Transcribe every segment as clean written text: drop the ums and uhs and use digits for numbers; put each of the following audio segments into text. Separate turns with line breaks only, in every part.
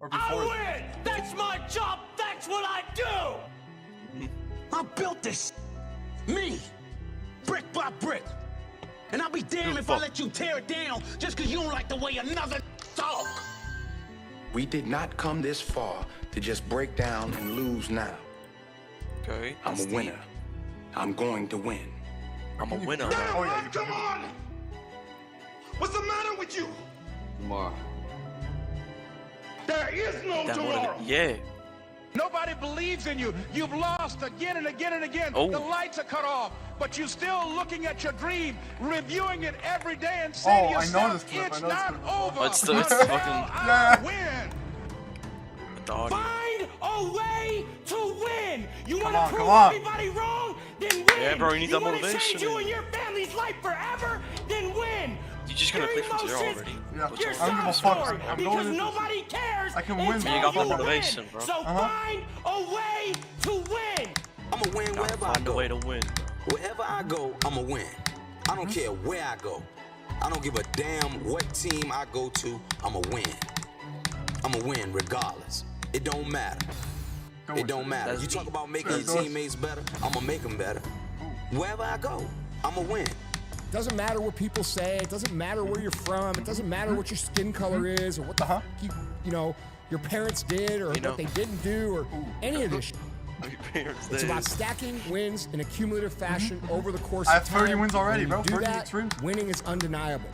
Or before.
I win! That's my job! That's what I do!
I built this. Me. Brick by brick. And I'll be damned if I let you tear it down just because you don't like the way another talk.
We did not come this far to just break down and lose now.
Okay.
I'm a winner. I'm going to win.
I'm a winner.
Oh, yeah, you
Come on! What's the matter with you?
Tomorrow.
There is no tomorrow.
Yeah.
Nobody believes in you. You've lost again and again and again.
Oh.
The lights are cut off, but you're still looking at your dream, reviewing it every day and saying to
I know
yourself,
this clip.
it's
I know this
not
clip.
over
It's
until
fucking-
I win.
Dog.
Find a way to win! You
Come
wanna
on,
prove
come on.
everybody wrong? Then win!
Yeah, bro, you need that
wanna
motivation.
change you and your family's life forever? Then win!
You're just gonna
Your
click from zero
emotions,
already.
Yeah,
Your
I don't give a
sob
fuck.
story,
I'm
because
going into
nobody cares
I can win.
until
You got that
win.
motivation, bro.
So find a way to win!
I'ma win wherever I
Find a
go.
way to win.
Wherever I go, I'ma win. I don't care where I go. I don't give a damn what team I go to, I'ma win. I'ma win regardless. It don't matter. It don't matter.
That's
You talk
deep.
about making your teammates better, I'ma make them better. Wherever I go, I'ma win.
Doesn't matter what people say. It doesn't matter where you're from. It doesn't matter what your skin color is or what the fuck you know your parents did or what they didn't do or any of this. Shit. It's about stacking wins in a cumulative fashion over the course
I
of
have
time.
30 wins already,
When you
bro.
do
30
that,
wins.
winning is undeniable.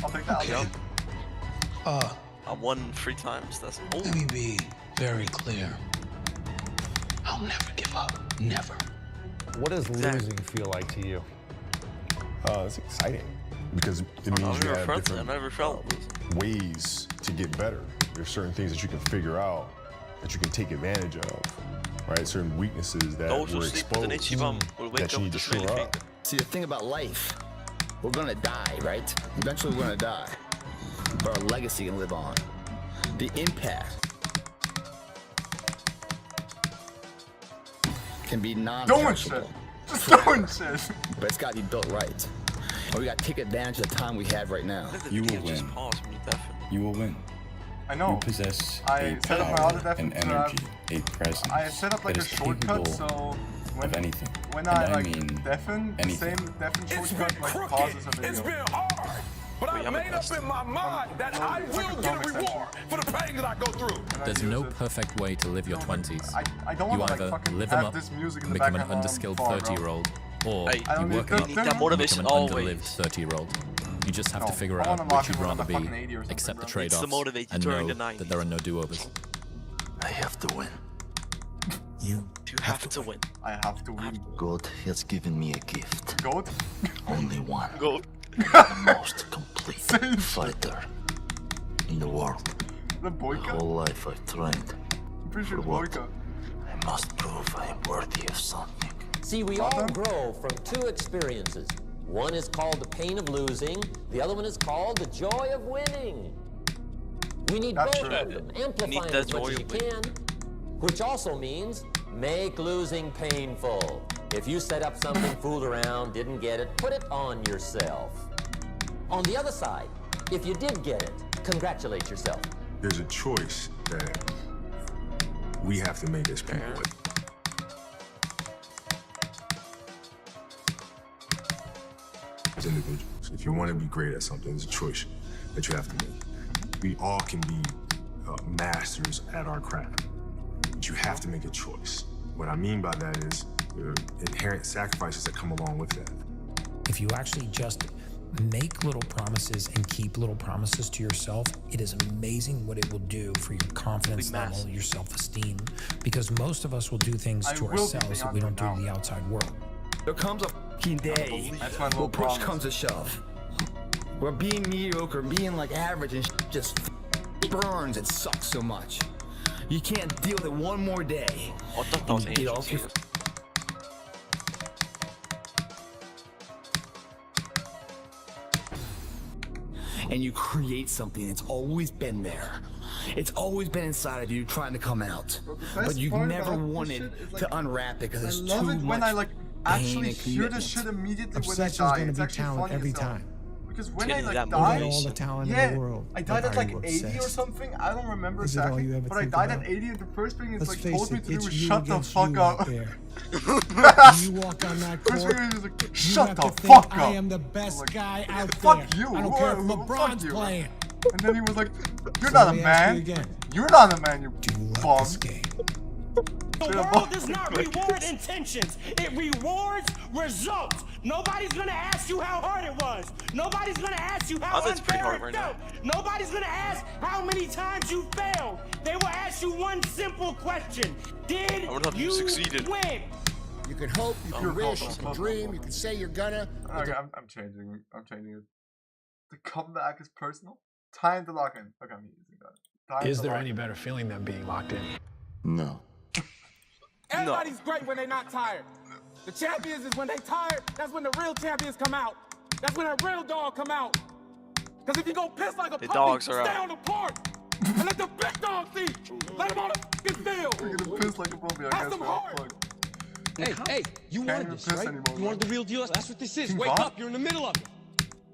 I'll take that. I'll take it.
I won 3 times. That's
Let me be very clear. I'll never give up. Never.
What does losing feel like to you?
It's exciting because it
I've
means you
never
have
felt that. I
different
never felt losing.
ways to get better. There's certain things that you can figure out that you can take advantage of, right? Certain weaknesses that
Those who
were
sleep with an itchy
exposed
bum will wake
that you
up
need to
with a smelly
shore
finger.
up.
See, the thing about life, we're gonna die, right? Eventually we're gonna die. But our legacy can live on. The impact can be
Doing
non-perishable.
shit. Just doing shit.
But it's gotta be built right. And we gotta take advantage of the time we have right now.
You will win. Just pause when you deafen.
You will win.
I know.
You possess
I
a
set up my
power,
other deafen
an
to have-
energy, a presence
I set up like
that
a
is
shortcut,
capable
so when
of anything.
when
And
I like
mean
deafen, the
anything.
same deafen shortcut like pauses a video.
It's been hard, but I made up in my mind that I will get a reward for the pain that I go through.
And I
There's
use
no
it.
perfect way to live your 20s.
I don't
You
want to
either
like fucking
live them
have
up
this music in
and
the
become an
background
underskilled
while I'm far, bro.
30-year-old, or
Hey,
I don't
you
need
work
that-
hard
You need
that
that
and
motivation
become an
always.
underlived 30-year-old. You just have
No.
to figure
I
out
wanna
which
lock
you'd
him on
rather
the
be,
fucking 80 or something,
accept the
bro.
trade-offs,
It's to motivate you
and
during
know
the 90s.
that there are no do-overs.
I have to win. You
You have to win.
I have to win.
God has given me a gift.
Goat?
Only one.
Go.
The most complete fighter in the world.
The
My
Boyka?
whole life I've trained.
I'm pretty sure
For what?
Boyka.
I must prove I am worthy of something.
See, we all grow from 2 experiences. One is called the pain of losing, the other one is called the joy of winning. We need
That's
both
true.
of them, amplify
that
them as much
joy
as you
of winning.
can, which also means make losing painful. If you set up something, fooled around, didn't get it, put it on yourself. On the other side, if you did get it, congratulate yourself.
There's a choice that we have to make as people. As individuals, if you want to be great at something, it's a choice that you have to make. We all can be masters at our craft, but you have to make a choice. What I mean by that is the inherent sacrifices that come along with that.
If you actually just make little promises and keep little promises to yourself, it is amazing what it will do for your confidence level, your self-esteem. Because most of us will do things
I
to
will be
ourselves that we don't do
beyond
to the outside world.
There comes a fucking day
That's my
where
little
push
promise.
comes to shove. Where being mediocre, being like average and just burns and sucks so much. You can't deal with it one more day.
I thought that was
And you get
ancient.
off your- and you create something that's always been there. It's always been inside of you trying to come out. But you've
part
never
about this
wanted
shit is, like,
to unwrap it because
I
it's
love
too
it
much
when I like
pain
actually
and
hear the
commitment.
shit immediately when they
Obsession's
die.
gonna
It's
be
actually
talent
funny
every
as hell.
time.
Because when I
Getting
like
that
died,
all the talent
yeah,
in the world.
I died
But
at
are
like
you
80 or
obsessed?
something. I don't remember
Is it all
exactly.
you ever
But I
think
died
about?
at 80, and the first thing it's
Let's
like
face
told me
it,
to do
it's
was
you
shut the
against
fuck
you
up.
out there. When you walk on that
First
court,
thing he was like,
you
shut
have
the
to think
fuck
I
up.
am the best
Like,
guy out
fuck
there.
you.
I don't care if
Fuck
LeBron's
you.
playing.
And then he was like, you're
So
not a
let me ask you
man.
again.
You're not a man, you
Do you like
bum.
this game?
The world does not reward intentions. It rewards results. Nobody's gonna ask you how hard it was. Nobody's gonna ask you how
That's pretty
unfair
hard
it
right
felt. Nobody's gonna ask how many times you failed. They will ask you one simple question. Did you
succeeded.
You
win?
can hope, you can
You're
wish,
close,
you can
close,
dream,
close.
you can say you're gonna.
Okay, I'm changing it. The comeback is personal. Time to lock in. Okay, I'm using that. Time
Is
to
there
lock
any
in.
better feeling than being locked in?
No.
Everybody's great when they're not tired. The champions is when they tired, that's when the real champions come out. That's when a real dog come out. Because if you go piss like a
The
puppy,
dogs are
stay
out.
on the porch. And let the big dogs eat. Let them on the fucking field.
You're gonna piss like a puppy, I
Have
guess.
some
Man.
heart.
Fuck.
Hey, you
Can't
wanted
even
this,
piss
right?
anymore,
You wanted
man.
the real deal? That's what this is.
King
Wake
Bob?
up, you're in the middle of it.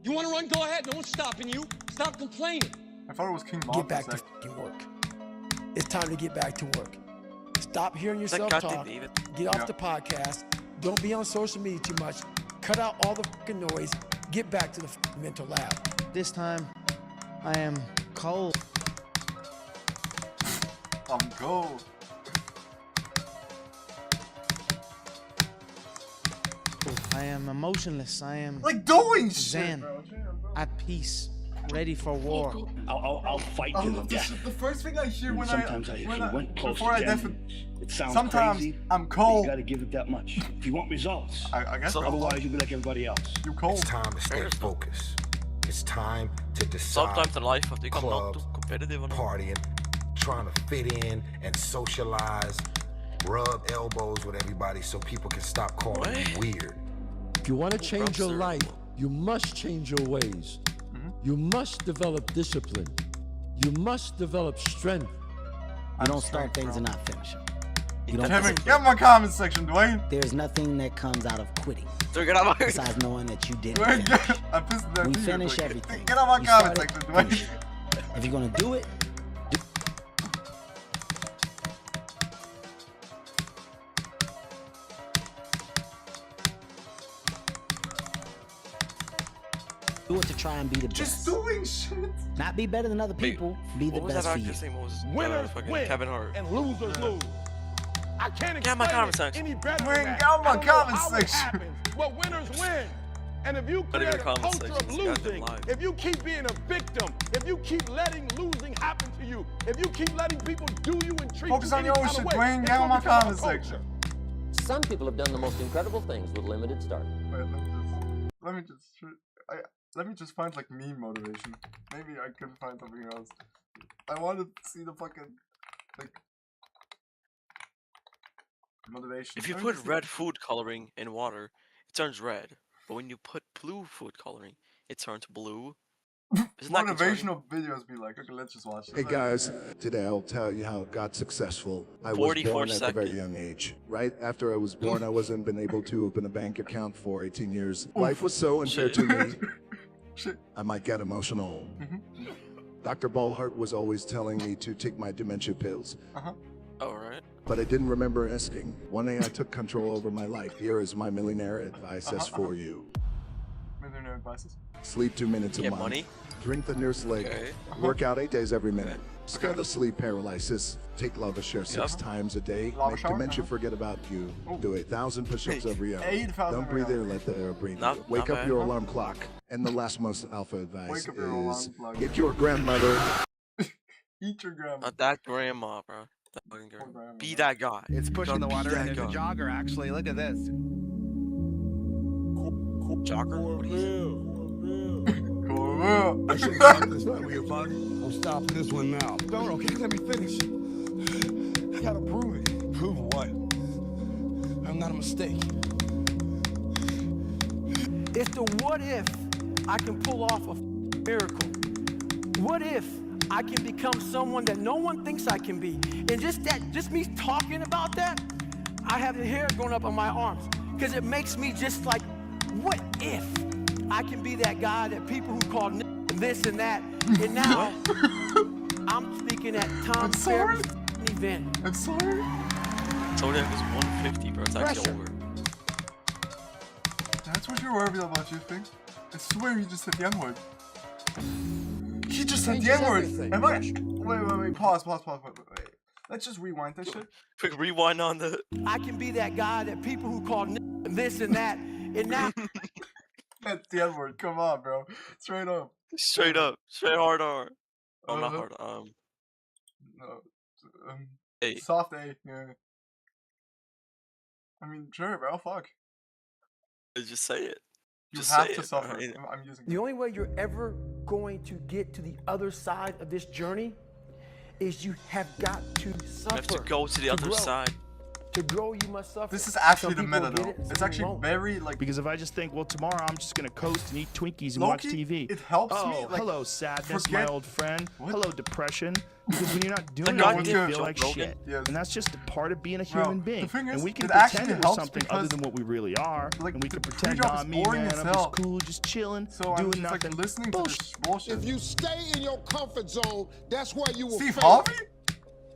You want to run? Go ahead. No one's stopping you. Stop complaining.
I thought it was King Bob.
Get back to fucking work. It's time to get back to work. Stop hearing
Is that
yourself
goddamn
talk.
David?
Get off
Yeah.
the podcast. Don't be on social media too much. Cut out all the fucking noise. Get back to the fucking mental lab.
This time, I am cold.
I'm gold.
I am emotionless. I am
Like doing shit,
zen,
bro.
at peace, ready for war.
I'll fight to the death.
The first thing I hear when
Sometimes if you went close
before I
to
def
death, it sounds
sometimes
crazy.
I'm
but
cold.
You gotta give it that much. If you want results,
I guess
otherwise you'll be like everybody else.
You cold.
It's time to stay focused. It's time to decide.
Sometimes in life, if you come not
Clubs,
too competitive or not.
partying, trying to fit in and socialize, rub elbows with everybody so people can stop calling you weird.
If you want to change your life, you must change your ways. You must develop discipline. You must develop strength.
You don't start things and not finish them. You don't.
Kevin, get in my comment section, Dwayne.
There's nothing that comes out of quitting.
Get out of my
besides knowing that you did
Dwayne,
it.
I pissed that
We
video,
finish
but
everything.
Get on my
You
comment
start it,
section, Dwayne.
finish it. If you're gonna do it, do it to try and be the best.
Just doing shit.
Not be better than other people. Be the
What was
best
that
for you.
actor's name? What was his
Winners
fucking
win
Kevin Hart?
and losers lose. I can't
Get in my
explain
comment
it
section.
any better
Dwayne,
than that.
get on my
I don't know
comment
how
section.
It happens, but winners win. And if you
Put it in
create
the
a
comment
culture
section.
of
It's goddamn
losing,
live.
if you keep being a victim, if you keep letting losing happen to you, if you keep letting people do you and treat
Focus
you
on
any
your own
kind
shit,
of way,
Dwayne.
it's
Get on
gonna
my
become a
comment
culture.
section.
Some people have done the most incredible things with limited start.
Wait, let me just find like meme motivation. Maybe I can find something else. I want to see the fucking like motivation.
If you
Let me
put
just
red food coloring in water, it turns red. But when you put blue food coloring, it turns blue. Isn't that concerning?
motivational videos be like, okay, let's just watch this.
Hey guys, today I'll tell you how I got successful. I was
44
born at a very
seconds.
young age. Right after I was born, I wasn't been able to open a bank account for 18 years. Life was so unfair to me. I might get emotional. Dr. Ballhart was always telling me to take my dementia pills.
Alright.
But I didn't remember asking. One day I took control over my life. Here is my millionaire advice for you.
Millionaire advices.
Sleep 2 minutes a
Get
month.
money?
Drink the nurse leg.
Okay.
Work out 8 days every minute. Scare the sleep paralysis. Take lava share 6
Yep.
times a day.
Lava
Make
shower?
dementia forget about you. Do 8,000 push-ups every hour.
8,000
Don't
every
breathe
hour.
in, let the air breathe
Not-
you. Wake
not
up your
bad.
alarm clock. And the last most alpha advice
Wake up your alarm
is
clock.
get your grandmother.
Eat your grandma.
Not that grandma, bro. That fucking grandma.
grandma,
Be
bro.
that guy.
It's pushing the
Be
water
that
and there's a
guy.
jogger actually. Look at this.
Jogger? What is it?
I should stop this right with you, bud. I'm stopping this one now. Don't, okay, let me finish. I gotta prove it. Prove what? I'm not a mistake.
It's the what if I can pull off a miracle. What if I can become someone that no one thinks I can be? And just me talking about that, I have the hair going up on my arms because it makes me just like, what if I can be that guy that people who call this and that. And now, I'm speaking at Tom Ferry's event.
I'm sorry.
Zodiac is 150, bro. It's actually over.
That's what you're worried about, you think? I swear he just said the N-word. He just said the N-word. Am I? Wait. Pause. Wait. Let's just rewind that shit.
Quick rewind on the.
I can be that guy that people who call this and that. And now.
That's the N-word. Come on, bro. Straight up.
Straight hard R. Oh, not hard.
No.
A.
Soft A. Yeah. I mean, sure, bro. Fuck.
Just say it.
You
Just
have
say
to
it,
suffer.
bro.
I'm using.
The only way you're ever going to get to the other side of this journey is you have got to suffer.
You have to go to the other
grow.
side.
To grow, you must suffer.
This is actually
Some
the meta,
people
though.
get it,
It's
some
actually
won't.
very like.
Because if I just think, well, tomorrow I'm just gonna coast and eat Twinkies and watch
Low-key,
TV.
it helps
oh,
me, like,
hello sadness,
forget-
my old friend.
What?
Hello depression. Because when you're not doing
Like,
it,
God,
you feel like
Joe
shit.
Yes.
And that's just a part of being a
Bro,
human
the
being.
thing is,
And we can
it actually
pretend we're
helps
something other
because,
than what we really are.
like,
And we
the
can pretend,
pre-job
nah,
is
me,
boring
man,
as
I'm
hell.
just cool, just chilling,
So I'm
doing
just
nothing.
like listening to this bullshit.
If you stay in your comfort zone, that's where you will
Steve
fail.
Harvey?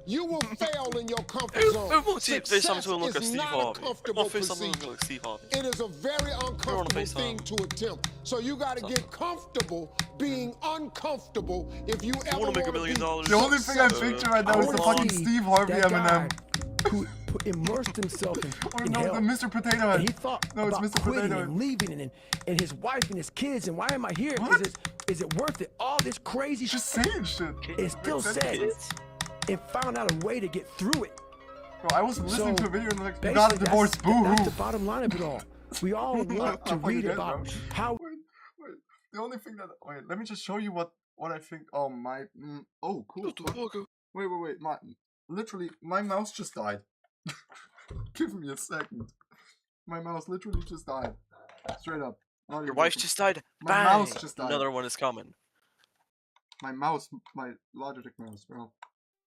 You will fail in your comfort zone.
Who won't say
Success
something look like
is
Steve
not a
Harvey?
comfortable
Who won't say something
procedure.
like Steve Harvey?
It is a very uncomfortable
FaceTime.
thing to attempt. So you got to get comfortable being uncomfortable if you ever
wanna make $1
want to
million
be
dollars.
The only thing I picture right now is the fucking Steve Harvey
that
Eminem.
guy who immersed himself
Or
in
no,
hell.
the Mr. Potato
And he
Head.
thought
No, it's
about
Mr.
quitting
Potato
and
Head.
leaving and his wife and his kids and why am I here? Is it worth it? All this crazy
Just saying shit.
It still said and found out a way to get through it.
Bro, I was listening to a video and like, you
basically,
got a divorce, boo-hoo.
That's the bottom line of it all. We all want to
I fucking
read
get it,
about
bro.
how
Wait. The only thing that let me just show you what I think. Oh my. Oh, cool. Wait. Literally, my mouse just died. Give me a second. My mouse literally just died. Straight up. Not
Your
even
wife
joking.
just died.
My
Bang!
mouse just died.
Another one is coming.
My mouse, my Logitech mouse, bro.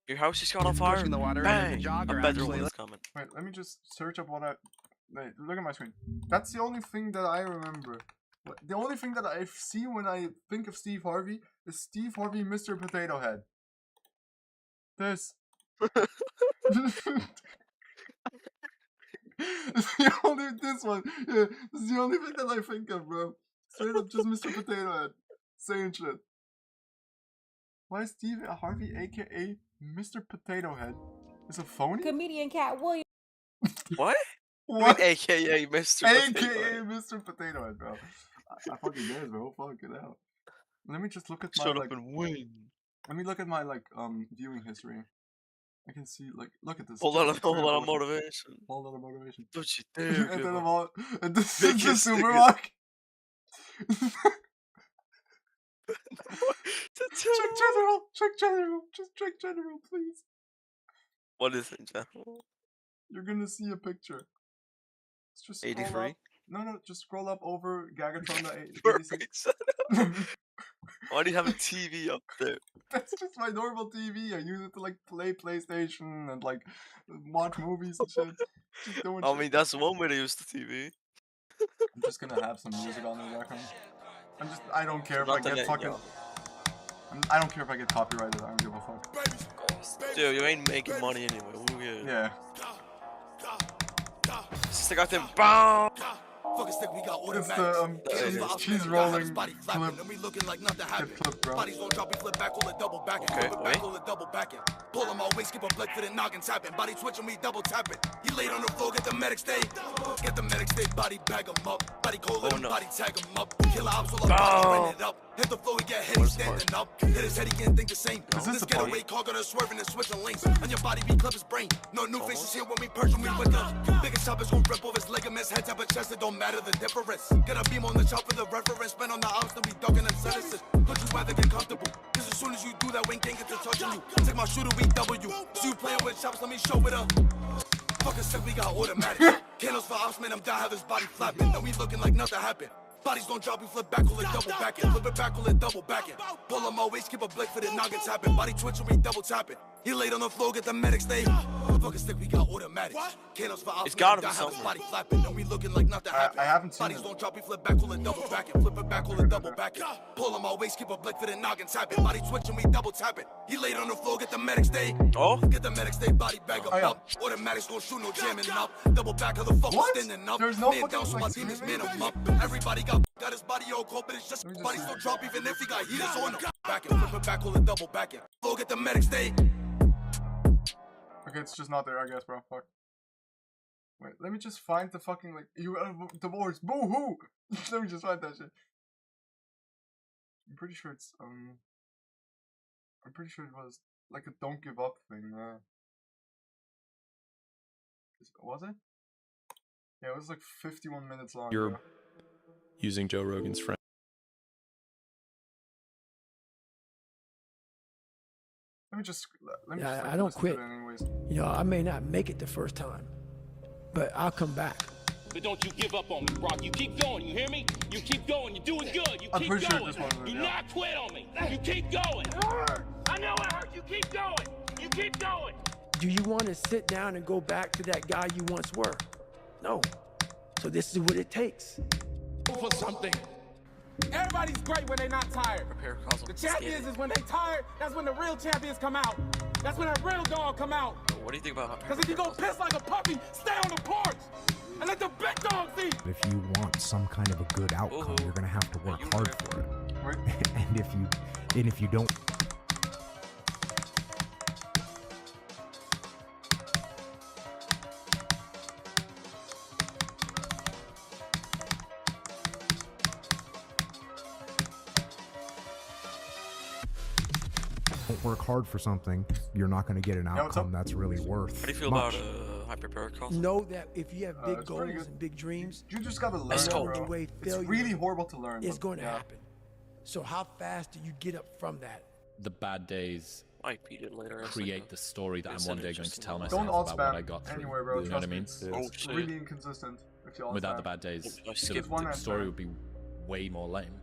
Your house just got on fire.
in the water
Bang!
and the jogger,
A better
actually.
one is coming.
Wait, let me just search up what I. Wait, look at my screen. That's the only thing that I remember. The only thing that I see when I think of Steve Harvey is Steve Harvey, Mr. Potato Head. This. It's the only this one. Yeah, this is the only thing that I think of, bro. Straight up, just Mr. Potato Head saying shit. Why is Steve Harvey, aka Mr. Potato Head, is a phony?
Comedian Cat Williams.
What?
What?
AKA Mr. Potato
AKA
Head.
Mr. Potato Head, bro. I fucking guess, bro. Fuck it out. Let me just look at my
Shut
like.
up and win.
Let me look at my like viewing history. I can see like look at this.
Whole lot of
Whole
motivation.
Whole lot of motivation.
Don't you dare
And
give
then
up.
I'm all, and this is the
Biggest
super
niggas.
rock. Check general, just check general, please.
What is in general?
You're gonna see a picture. Let's just scroll
83?
up. No, just scroll up over Gagatron
Perfect Why do you have a TV up there?
That's just my normal TV. I use it to like play PlayStation and like watch movies and shit. Just doing
I
shit.
mean, that's one way to use the TV.
I'm just gonna have some music on the background. I don't care if I
Nothing
get
that-
fucking.
yo.
I don't care if I get copyrighted. I don't give a fuck.
Dude, you ain't making money anyway. Who cares?
Yeah.
It's just like them BOOM!
It's the cheese rolling clip. Hit clip, bro.
Bodies won't drop, we flip back, hold it double back.
Okay,
Flip it
wait.
back, hold it double back. Pull him always, skip a black for the noggin tapping. Body twitching, we double tapping. He laid on the floor, get the medic stay. Get the medic stay, body bag him up. Body cold, let him body tag him up. Kill ops, pull up, body run it up. Hit the floor, he get hit, he standing up. Hit his head, he can't think the same. This getaway car gonna swerve and swerving lanes. On your body, we clip his brain. No new faces here when we purge, when we with the biggest choppers gon' rip off his ligaments. Head type of chest, it don't matter the difference. Get a beam on the chop for the reference. Spin on the ops, then we ducking and citizens. Don't you rather get comfortable? Cause as soon as you do that, we can't get to touching you. Take my shooter, we double you. So you playing with chops, let me show it up. Fucking sick, we got automatic. Candles for ops, man, I'm down, have his body flapping. Then we looking like nothing happened. Bodies don't drop, we flip back, hold it double back. Flip it back, hold it double back. Pull him always, keep a blick for the noggin tapping. Body twitching, we double tapping. He laid on the floor, get the medic stay. Fucking stick, we got automatics. Candles for
It's gotta be something.
body flapping, and we looking like nothing happened.
I haven't seen
Bodies
it.
don't drop, we flip back, hold it double back it. Flip it back, hold it double back it. Pull on my waist, keep a blick for the noggin tapping. Body twitching, we double tapping. He laid on the floor, get the medic stay.
Oh?
Get the medic stay, body bag him up. Automatics gon' shoot, no jamming up. Double back, how the fuck was standing up.
There's no
Man down, so my demons man him up. Everybody got his body all cold, but it's just body still drop, even if he got heaters on him. Back it, flip it back, hold it double back it. Floor, get the medic stay.
Okay, it's just not there, I guess, bro. Fuck. Wait, let me just find the fucking, like, you divorce. Boo hoo! Let me just find that shit. I'm pretty sure it's, I'm pretty sure it was, like, a don't give up thing, was it? Yeah, it was like 51 minutes long.
You're using Joe Rogan's friend.
Let me just
Yeah, I don't quit. You know, I may not make it the first time, but I'll come back.
But don't you give up on me, Brock. You keep going, you hear me? You keep going, you're doing good. You
I'm
keep
pretty sure
going.
this one was
Do
it, yeah.
not quit on me. You keep going. I know it hurt. You keep going. You keep going.
Do you want to sit down and go back to that guy you once were? No. So this is what it takes.
For something. Everybody's great when they're not tired. The champions is when they tired. That's when the real champions come out. That's when that real dog come out.
What do you think about
Because if you go piss like a puppy, stay on the porch and let the big dogs eat.
If you want some kind of a good outcome, you're gonna have to work hard for it. And if you don't. Work hard for something, you're not going to get an outcome that's really worth
How do you feel
much.
about hyperbaric castle?
Know that if you have big
it's
goals
pretty good.
and big dreams,
You just gotta learn,
Let's go.
bro.
the way
It's
failure
really horrible to learn.
is
but
going to
yeah.
happen. So how fast do you get up from that?
The bad days
Might beat it later.
create the story that I'm
it's
one
an
day going to
interesting
tell
one.
myself
Don't all
about what I
spam
got through.
anywhere, bro.
You know what I
Trust me,
mean?
It's
shit.
really inconsistent if you all
Without the
spam.
bad days,
I
the,
skipped
one
the
and
story
spam.
would be way more lame.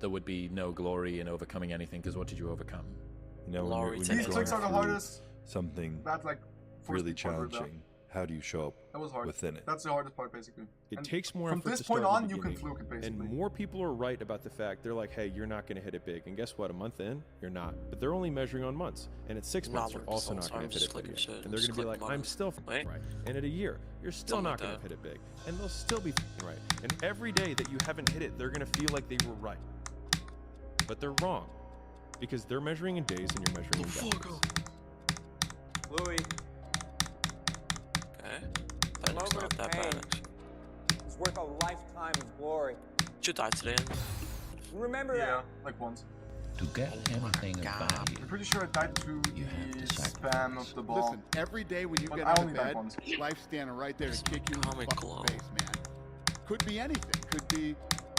There would be no glory in overcoming anything, because what did you overcome?
You know,
Glory
when
to
you're
These
going
clicks are the
through
hardest.
something
That like forced
really
me forward, though.
challenging, how do you show up
That was hard.
within it?
That's the hardest part, basically.
It
And
takes more
from
effort
this
to
point
start in
on,
the
you can
beginning.
fluke it, basically.
And more people are right about the fact they're like, hey, you're not going to hit it big. And guess what? A month in, you're not. But they're only measuring on months. And at 6 months,
Nah,
you're
but
also
results
not going
aren't
to hit
just
it
clicking
big.
shit,
And they're
just
going to be like,
click
I'm
buttons.
still
Right?
right. And at a year, you're still
Something
not
like
going to
that.
hit it big. And they'll still be right. And every day that you haven't hit it, they're going to feel like they were right. But they're wrong. Because they're measuring in days and you're measuring in decades.
Louis.
Okay. That looks not that bad, actually.
It's worth a lifetime of glory.
Should die today.
Remember
Yeah,
that.
like once.
To get anything of value,
I'm pretty sure I died to the spam of the ball.
Listen, every day when you
But
get
I
out of
only died
bed,
once.
life's standing right there to kick you in the
comic
fucking
glow.
face, man. Could be anything. Could be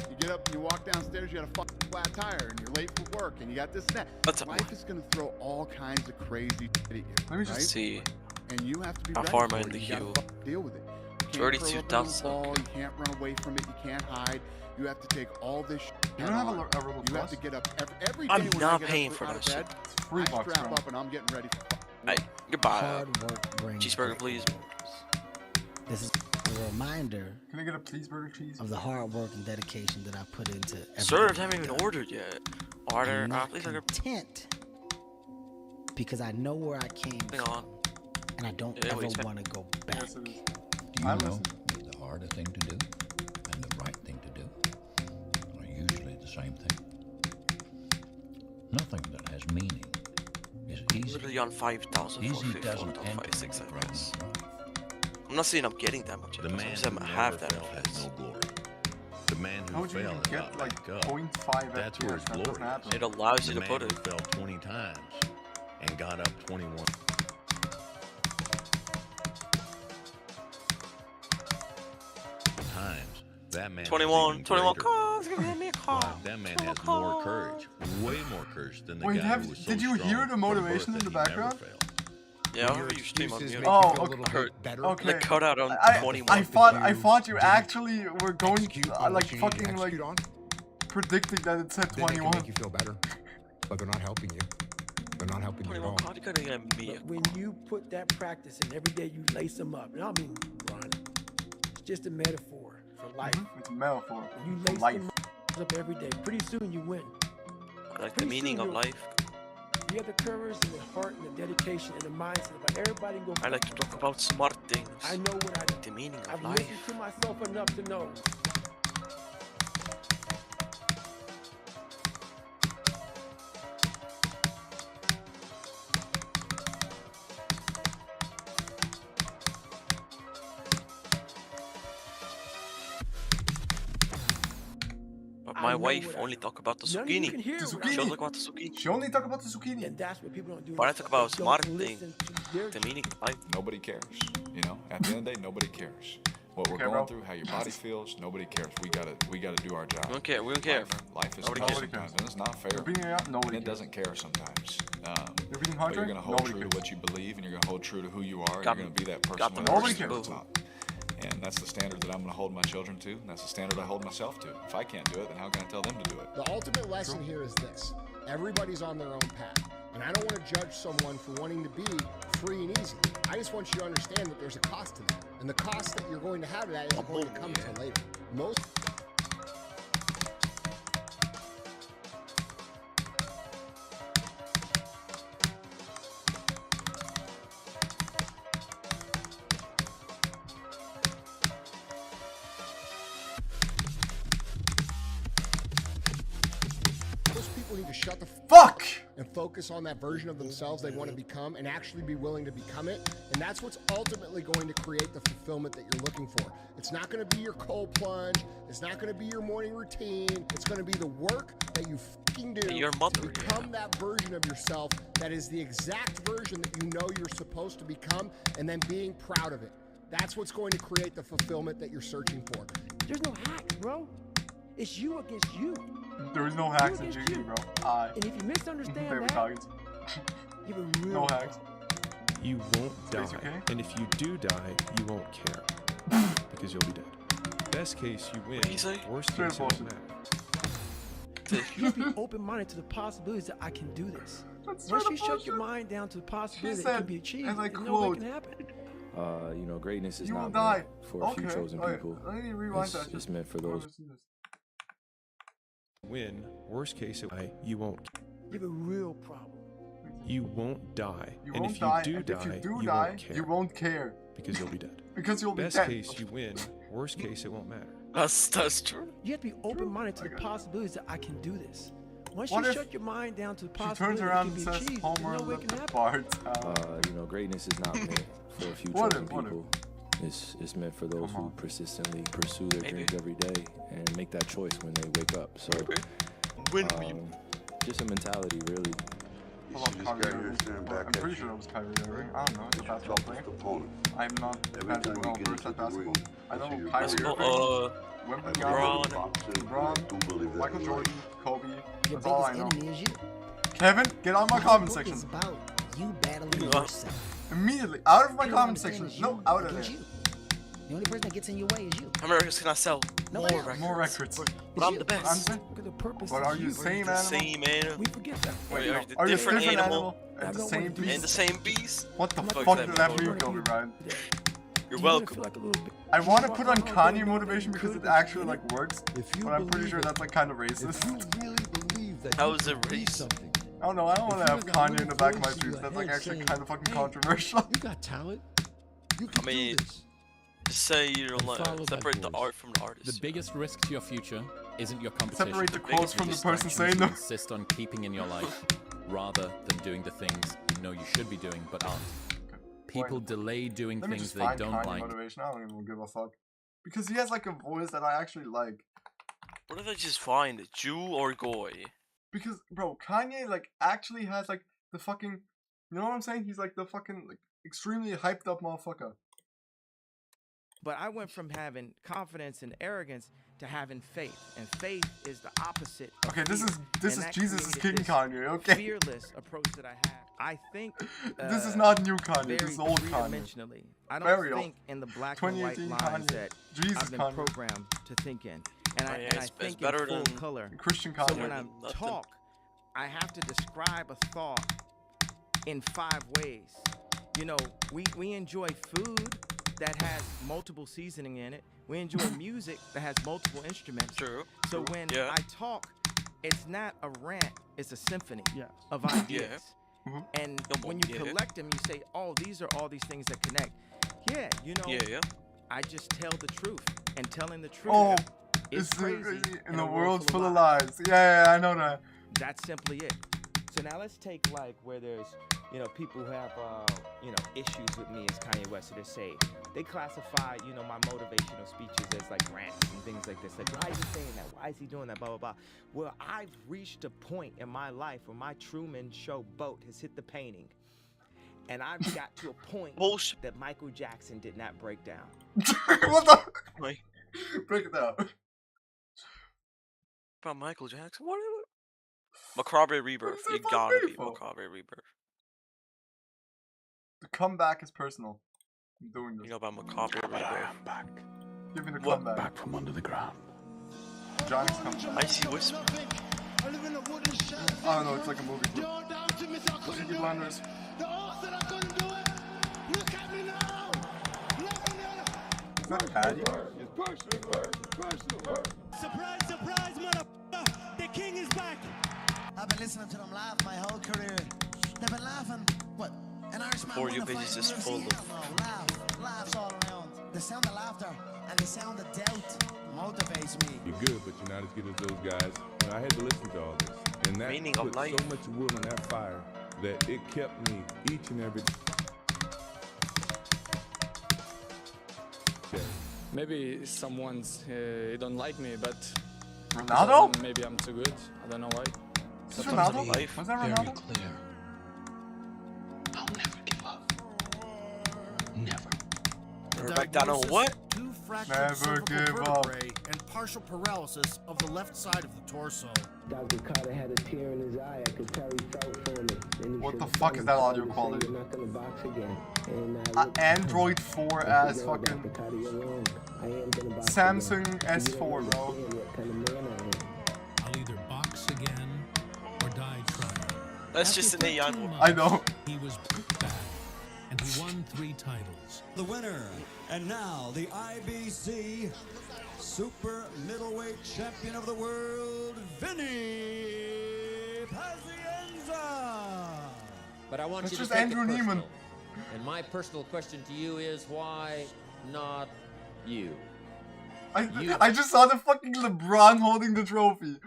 you get up and you walk downstairs, you got a fucking flat tire, and you're late for work, and you got this and that.
That's
Life is gonna throw all kinds of crazy shit at you.
Let me just
right?
see.
And you have to be
How
ready
far
for
am I in
it.
the
You gotta
queue?
fucking deal with it. You can't
32,000.
curl up in the ball, you can't run away from it, you can't hide. You have to take all this shit.
You don't have
on.
a Robo
You have
Plus?
to get up every day
I'm
when
not
I get
paying
up
for
out
that
of
shit.
bed,
It's $3,
I strap
bro.
up and I'm getting ready for
Hey, goodbye.
Hard work brings
Cheeseburger, please.
This is a reminder
Can I get a please burger cheese?
of the hard work and dedication that I put into everything.
Served, haven't even ordered yet. Order,
I'm not
please burger.
content because I know where I came
Hang
from,
on.
and I don't
Yeah,
ever
wait,
want to go back.
Yes, it is.
do you
I
know
listen.
that the harder thing to do and the right thing to do are usually the same thing? Nothing that has meaning is easy.
Literally on 5,000
Easy
for
doesn't
5
enter
6
the
seconds.
present moment.
I'm not saying I'm getting that much.
The
I'm
man
saying
who
I have
never
that
fell
much.
has no glory. The man
How
who
would you
fell
even
and
get
got
like
back up,
0.5
that's where his
FPS? That
glory
doesn't happen.
It allows you
the
to put
man
it.
who fell 20 times and got up 21 times, that man
21
has
21
even
cars, give me a car.
Wow, that man has more courage, way more courage than the
Wait,
guy who was so
did you
strong
hear the
from
motivation
birth
in the
that he never
background?
failed.
Yeah, I heard you stream on mute.
Oh, okay.
I heard
Okay.
the cutout on
I
21.
thought you actually were going like fucking like predicting that it said
Then they can
21.
make you feel better, but they're not helping you.
They're not helping you at all.
But when you put that practice in every day, you lace them up. And I mean, Ron, it's just a metaphor for life.
It's a metaphor.
You
for
lace
life.
them up every day. Pretty soon you win.
I like the meaning of life.
You have the courage and the heart and the dedication and the mindset. But everybody can go.
I like to talk about smart things.
I know what I do.
The meaning of
I've
life.
listened to myself enough to know.
But my wife only talk about the zucchini. She only talk about the zucchini.
She only talk about the zucchini.
And that's what people don't do.
But I talk about smart things. The meaning of life.
Nobody cares. You know, at the end of the day, nobody cares. What we're going through, how your body feels, nobody cares. We gotta do our job.
We don't care. We don't care.
Life is
Nobody
tough
cares.
sometimes, and it's not fair.
Nobody
And it doesn't care sometimes.
You're being
but you're
hungry?
gonna hold
Nobody
true to what you believe, and you're gonna hold true to who you are, and
Got
you're gonna be that person
got
when
the
others
nobody
are
cares.
at the top. And that's the standard that I'm gonna hold my children to, and that's the standard I hold myself to. If I can't do it, then how can I tell them to do it?
The ultimate lesson here is this. Everybody's on their own path. And I don't want to judge someone for wanting to be free and easy. I just want you to understand that there's a cost to that. And the cost that you're going to have to that isn't going to come until later. Most people need to shut the
fuck
and focus on that version of themselves they want to become and actually be willing to become it. And that's what's ultimately going to create the fulfillment that you're looking for. It's not going to be your cold plunge. It's not going to be your morning routine. It's going to be the work that you fucking do to become that version of yourself that is the exact version that you know you're supposed to become, and then being proud of it. That's what's going to create the fulfillment that you're searching for.
There's no hacks, bro. It's you against you.
There is no hacks in GG, bro.
And if you misunderstand
favorite
that,
targets.
you have a real
No hacks.
You won't die.
okay?
And if you do die, you won't care. Because you'll be dead. Best case, you win. Worst
Straight
case, it won't
bullshit.
matter.
you have to be open-minded to the possibilities that I can do this.
That's
Once
straight
you
up
shut your
bullshit.
mind down to the possibility
She
that it
said,
can be achieved,
and I
there's no way it
quote,
can happen.
You know, greatness is
You will
not
die.
meant for a few
Okay,
chosen
alright,
people.
let me rewind
It's,
that.
it's meant for those.
Win. Worst case, you won't.
You have a real problem.
You won't die.
You
and
won't
if you
die,
do
and
die,
if you do
you
die,
won't care.
you won't care.
Because you'll be dead.
Because you'll be
Best
dead.
case, you win. Worst case, it won't matter.
That's true.
You have to be open-minded to the possibilities that I can do this. Once
What
you
if
shut your mind down to the
She turns
possibilities that
around
can
and
be
says,
achieved,
Homer,
there's no way it
let
can
the
happen.
Bart
You know, greatness is not meant for a few
What
chosen
if, what if?
people. It's meant for those who persistently pursue their dreams every day and make that choice when they wake up. So, just a mentality, really.
I'm pretty sure it was Kyrie Irving. I don't know. He's a basketball player. I'm not that well versed at basketball. I know Kyrie Irving, LeBron, Michael Jordan, Kobe.
Your
That's all I
biggest
know.
enemy is you.
Kevin, get out of my comment
book
section.
is about you battling yourself.
Immediately, out of my
You don't
comment
understand
section.
it's
No,
you
out of
against
there.
you. The only person that gets in your way is you.
How many records can I sell?
Nobody
More
else.
More records.
But I'm the best.
Look at the purpose.
But
is
are you the same animal?
Same animal.
We forget that.
Wait, are you
Are you a
different
different
animal?
animal? And the same
And
beast?
the same beast?
What the
Fuck
fuck
that
did that
mean?
mean, Kobe Bryant?
You're welcome.
I want to put on Kanye motivation because it actually like works, but I'm pretty sure that's like kind of racist.
How is it racist?
I don't know. I don't want to have Kanye in the back of my streets. That's like actually kind of fucking controversial.
You got talent. You
I mean, just say you don't like separate the art from the artist.
The biggest risk to your future isn't your competition.
Separate the quotes from the person
distractions
saying
you
them.
insist on keeping in your life, rather than doing the things you know you should be doing but aren't. People delay doing
Let me
things
just
they
find
don't
Kanye
like.
motivation. I don't even give a fuck. Because he has like a voice that I actually like.
What if I just find a Jew or Goy?
Because, bro, Kanye like actually has like the fucking, you know what I'm saying? He's like the fucking like extremely hyped up motherfucker.
But I went from having confidence and arrogance to having faith, and faith is the opposite of
Okay, this
fear.
is
And that
Jesus is King
created this
Kanye. Okay.
fearless approach that I have. I think
This is not new Kanye.
very
This is old Kanye.
three-dimensionally. I don't
Very old.
think in the black and white
2018
lines
Kanye.
that
Jesus
I've been
Kanye.
programmed to think in, and
Oh,
I
yeah,
and I
it's
think
better
in full
than
color.
Christian
So
Kanye.
when I
Nothing.
talk, I have to describe a thought in 5 ways. You know, we enjoy food that has multiple seasoning in it. We enjoy music that has multiple instruments.
True.
So when I talk, it's not a rant, it's a symphony of ideas. And when you collect them, you say, oh, these are all these things that connect. Yeah, you know, I just tell the truth. And telling the truth is crazy
in a world full of lies. Yeah, I know that.
That's simply it. So now let's take like where there's, you know, people who have, you know, issues with me as Kanye West. So they say, they classify, you know, my motivational speeches as like rants and things like this. Like, why is he saying that? Why is he doing that? Blah, blah, blah. Well, I've reached a point in my life where my Truman Show boat has hit the painting. And I've got to a point that Michael Jackson did not break down.
What the?
Wait.
Break it down.
About Michael Jackson? What? Macabre Rebirth. You gotta be Macabre Rebirth.
The comeback is personal. I'm doing this.
You know about Macabre Rebirth.
I am back.
Give me the comeback.
Back from under the ground.
Johnny's comeback.
Icy Whisper.
I don't know, it's like a movie. Peaky Blinders. Is that Patty?
Surprise, surprise, motherfucker! The king is back!
I've been listening to them laugh my whole career. They've been laughing, what? An Irishman
For you bitches is full of
laughs all around. The sound of laughter and the sound of doubt motivates me.
You're good, but you're not as good as those guys. And I had to listen to all this. And that
Meaning of
put
life.
so much wood on that fire that it kept me each and every day.
Maybe someone's don't like me, but
Ronaldo?
Maybe I'm too good. I don't know why.
Is this Ronaldo? Was that Ronaldo?
Very clear. I'll never give up. Never.
Back down on what?
Two fractured
Never
cervical
give up.
vertebrae and partial paralysis of the left side of the torso.
Dr. Carter had a tear in his eye. I could tell he felt for me. And he
What the
said,
fuck is that audio quality?
You're not gonna box again. And
Android 4 as
no,
fucking
Dr. Carter, you're wrong. I am gonna box
Samsung
again.
S4,
You
bro.
don't understand what kind of man I am.
I'll either box again or die trying.
That's just an AI one.
I know.
He was back, and he won 3 titles.
The winner, and now the IBC Super Middleweight Champion of the World, Vinny Pazienza.
But I want
That's
you to
just
take
Andrew
it personal.
Neiman.
And my personal question to you is, why not you?
I just saw the fucking LeBron holding the trophy.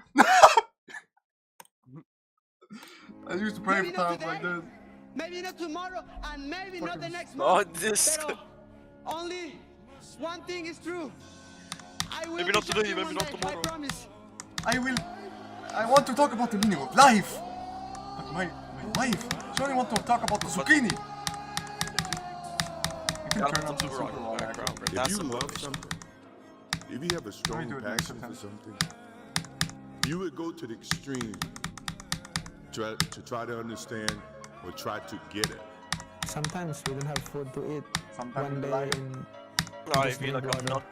I used to pray for times like this.
Maybe not tomorrow, and maybe not the next
Oh,
month.
this.
Pero only one thing is true. I will
Maybe not
be
today,
champion
maybe
one
not
day,
tomorrow.
I promise.
I want to talk about the meaning of life. But my wife, she only want to talk about the zucchini. You can turn on Super Rock background.
If you love something, if you have a strong passion for something, you would go to the extreme to try to understand or try to get it.
Sometimes we don't have food to eat.
Sometimes
One day
like
in
No,
just
if you
drink
like,
water.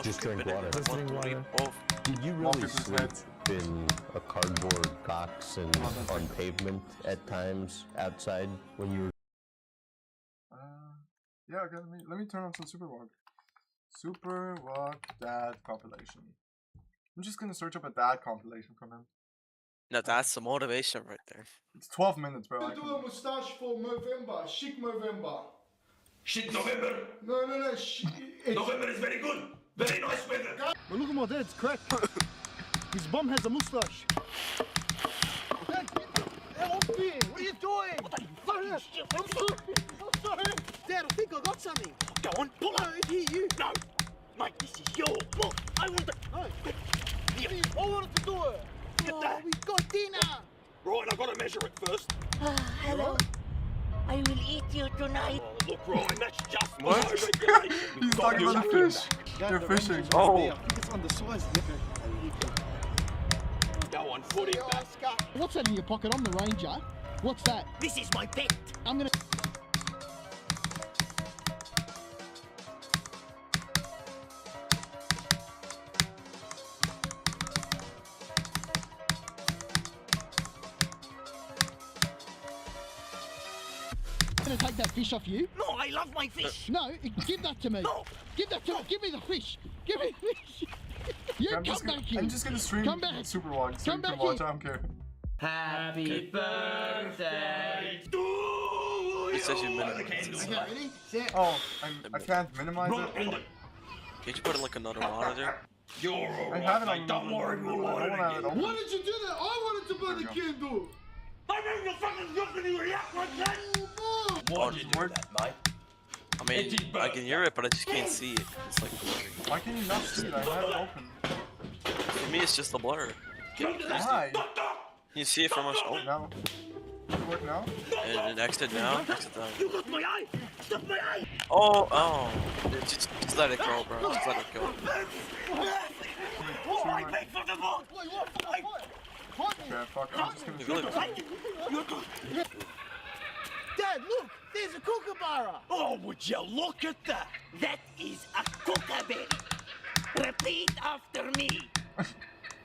Just drink water.
Just drink water.
Did you really sleep in a cardboard box and on pavement at times outside when you were?
Yeah, okay, let me turn on some Super Walk. Super Walk Dad compilation. I'm just gonna search up a dad compilation from him.
Now that's the motivation right there.
It's 12 minutes, bro.
Do a moustache for November, chic November.
Shit, November.
No.
November is very good. Very nice weather.
But look at my dad's crack. His bum has a moustache.
Dad, help me! What are you doing?
I'm sorry.
Dad, I think I got something.
Go on, pull
No,
up.
it hit you.
No, mate, this is yours. Look, I want to.
No.
Here.
I wanted to do it.
Look at that.
We got dinner.
Right, I've got to measure it first.
Hello. I will eat you tonight.
Oh, look, Ryan, that's just
What?
no regulation.
He's talking about the fish. They're fishing.
I think it's undersized.
Go on, foot it back.
What's that in your pocket? I'm the ranger. What's that?
This is my pet.
I'm gonna. fish off you.
No, I love my fish.
No, give that to me.
No.
Give that to me. Give me the fish. Give me the fish. You
I'm
come back here.
I'm just gonna stream
Come back.
Super Walk so
Come
you can
back
watch.
here.
I don't care.
Happy birthday.
It says you minimize it.
Okay, ready? Set.
Oh, I can't minimize it.
Can't you put it like another monitor?
You're
I have it on.
Don't worry, we'll
I don't have it open.
Why did you do that? I wanted to burn the candle.
I know you're fucking looking at you react like that.
Why did you do that, mate? I mean, I can hear it, but I just can't see it. It's like blurry.
Why can you not see it? I have it open.
For me, it's just a blur.
Why?
You see it from us. Oh,
now. Does it work now?
and it exit now. Exit down.
You got my eye. Stop my eye.
Oh. Just let it go, bro. Just let it go.
Oh, I paid for the boat.
Okay, fuck it. I'm just gonna do it.
Dad, look. There's a kookaburra.
Oh, would you look at that? That is a kookaberry. Repeat after me.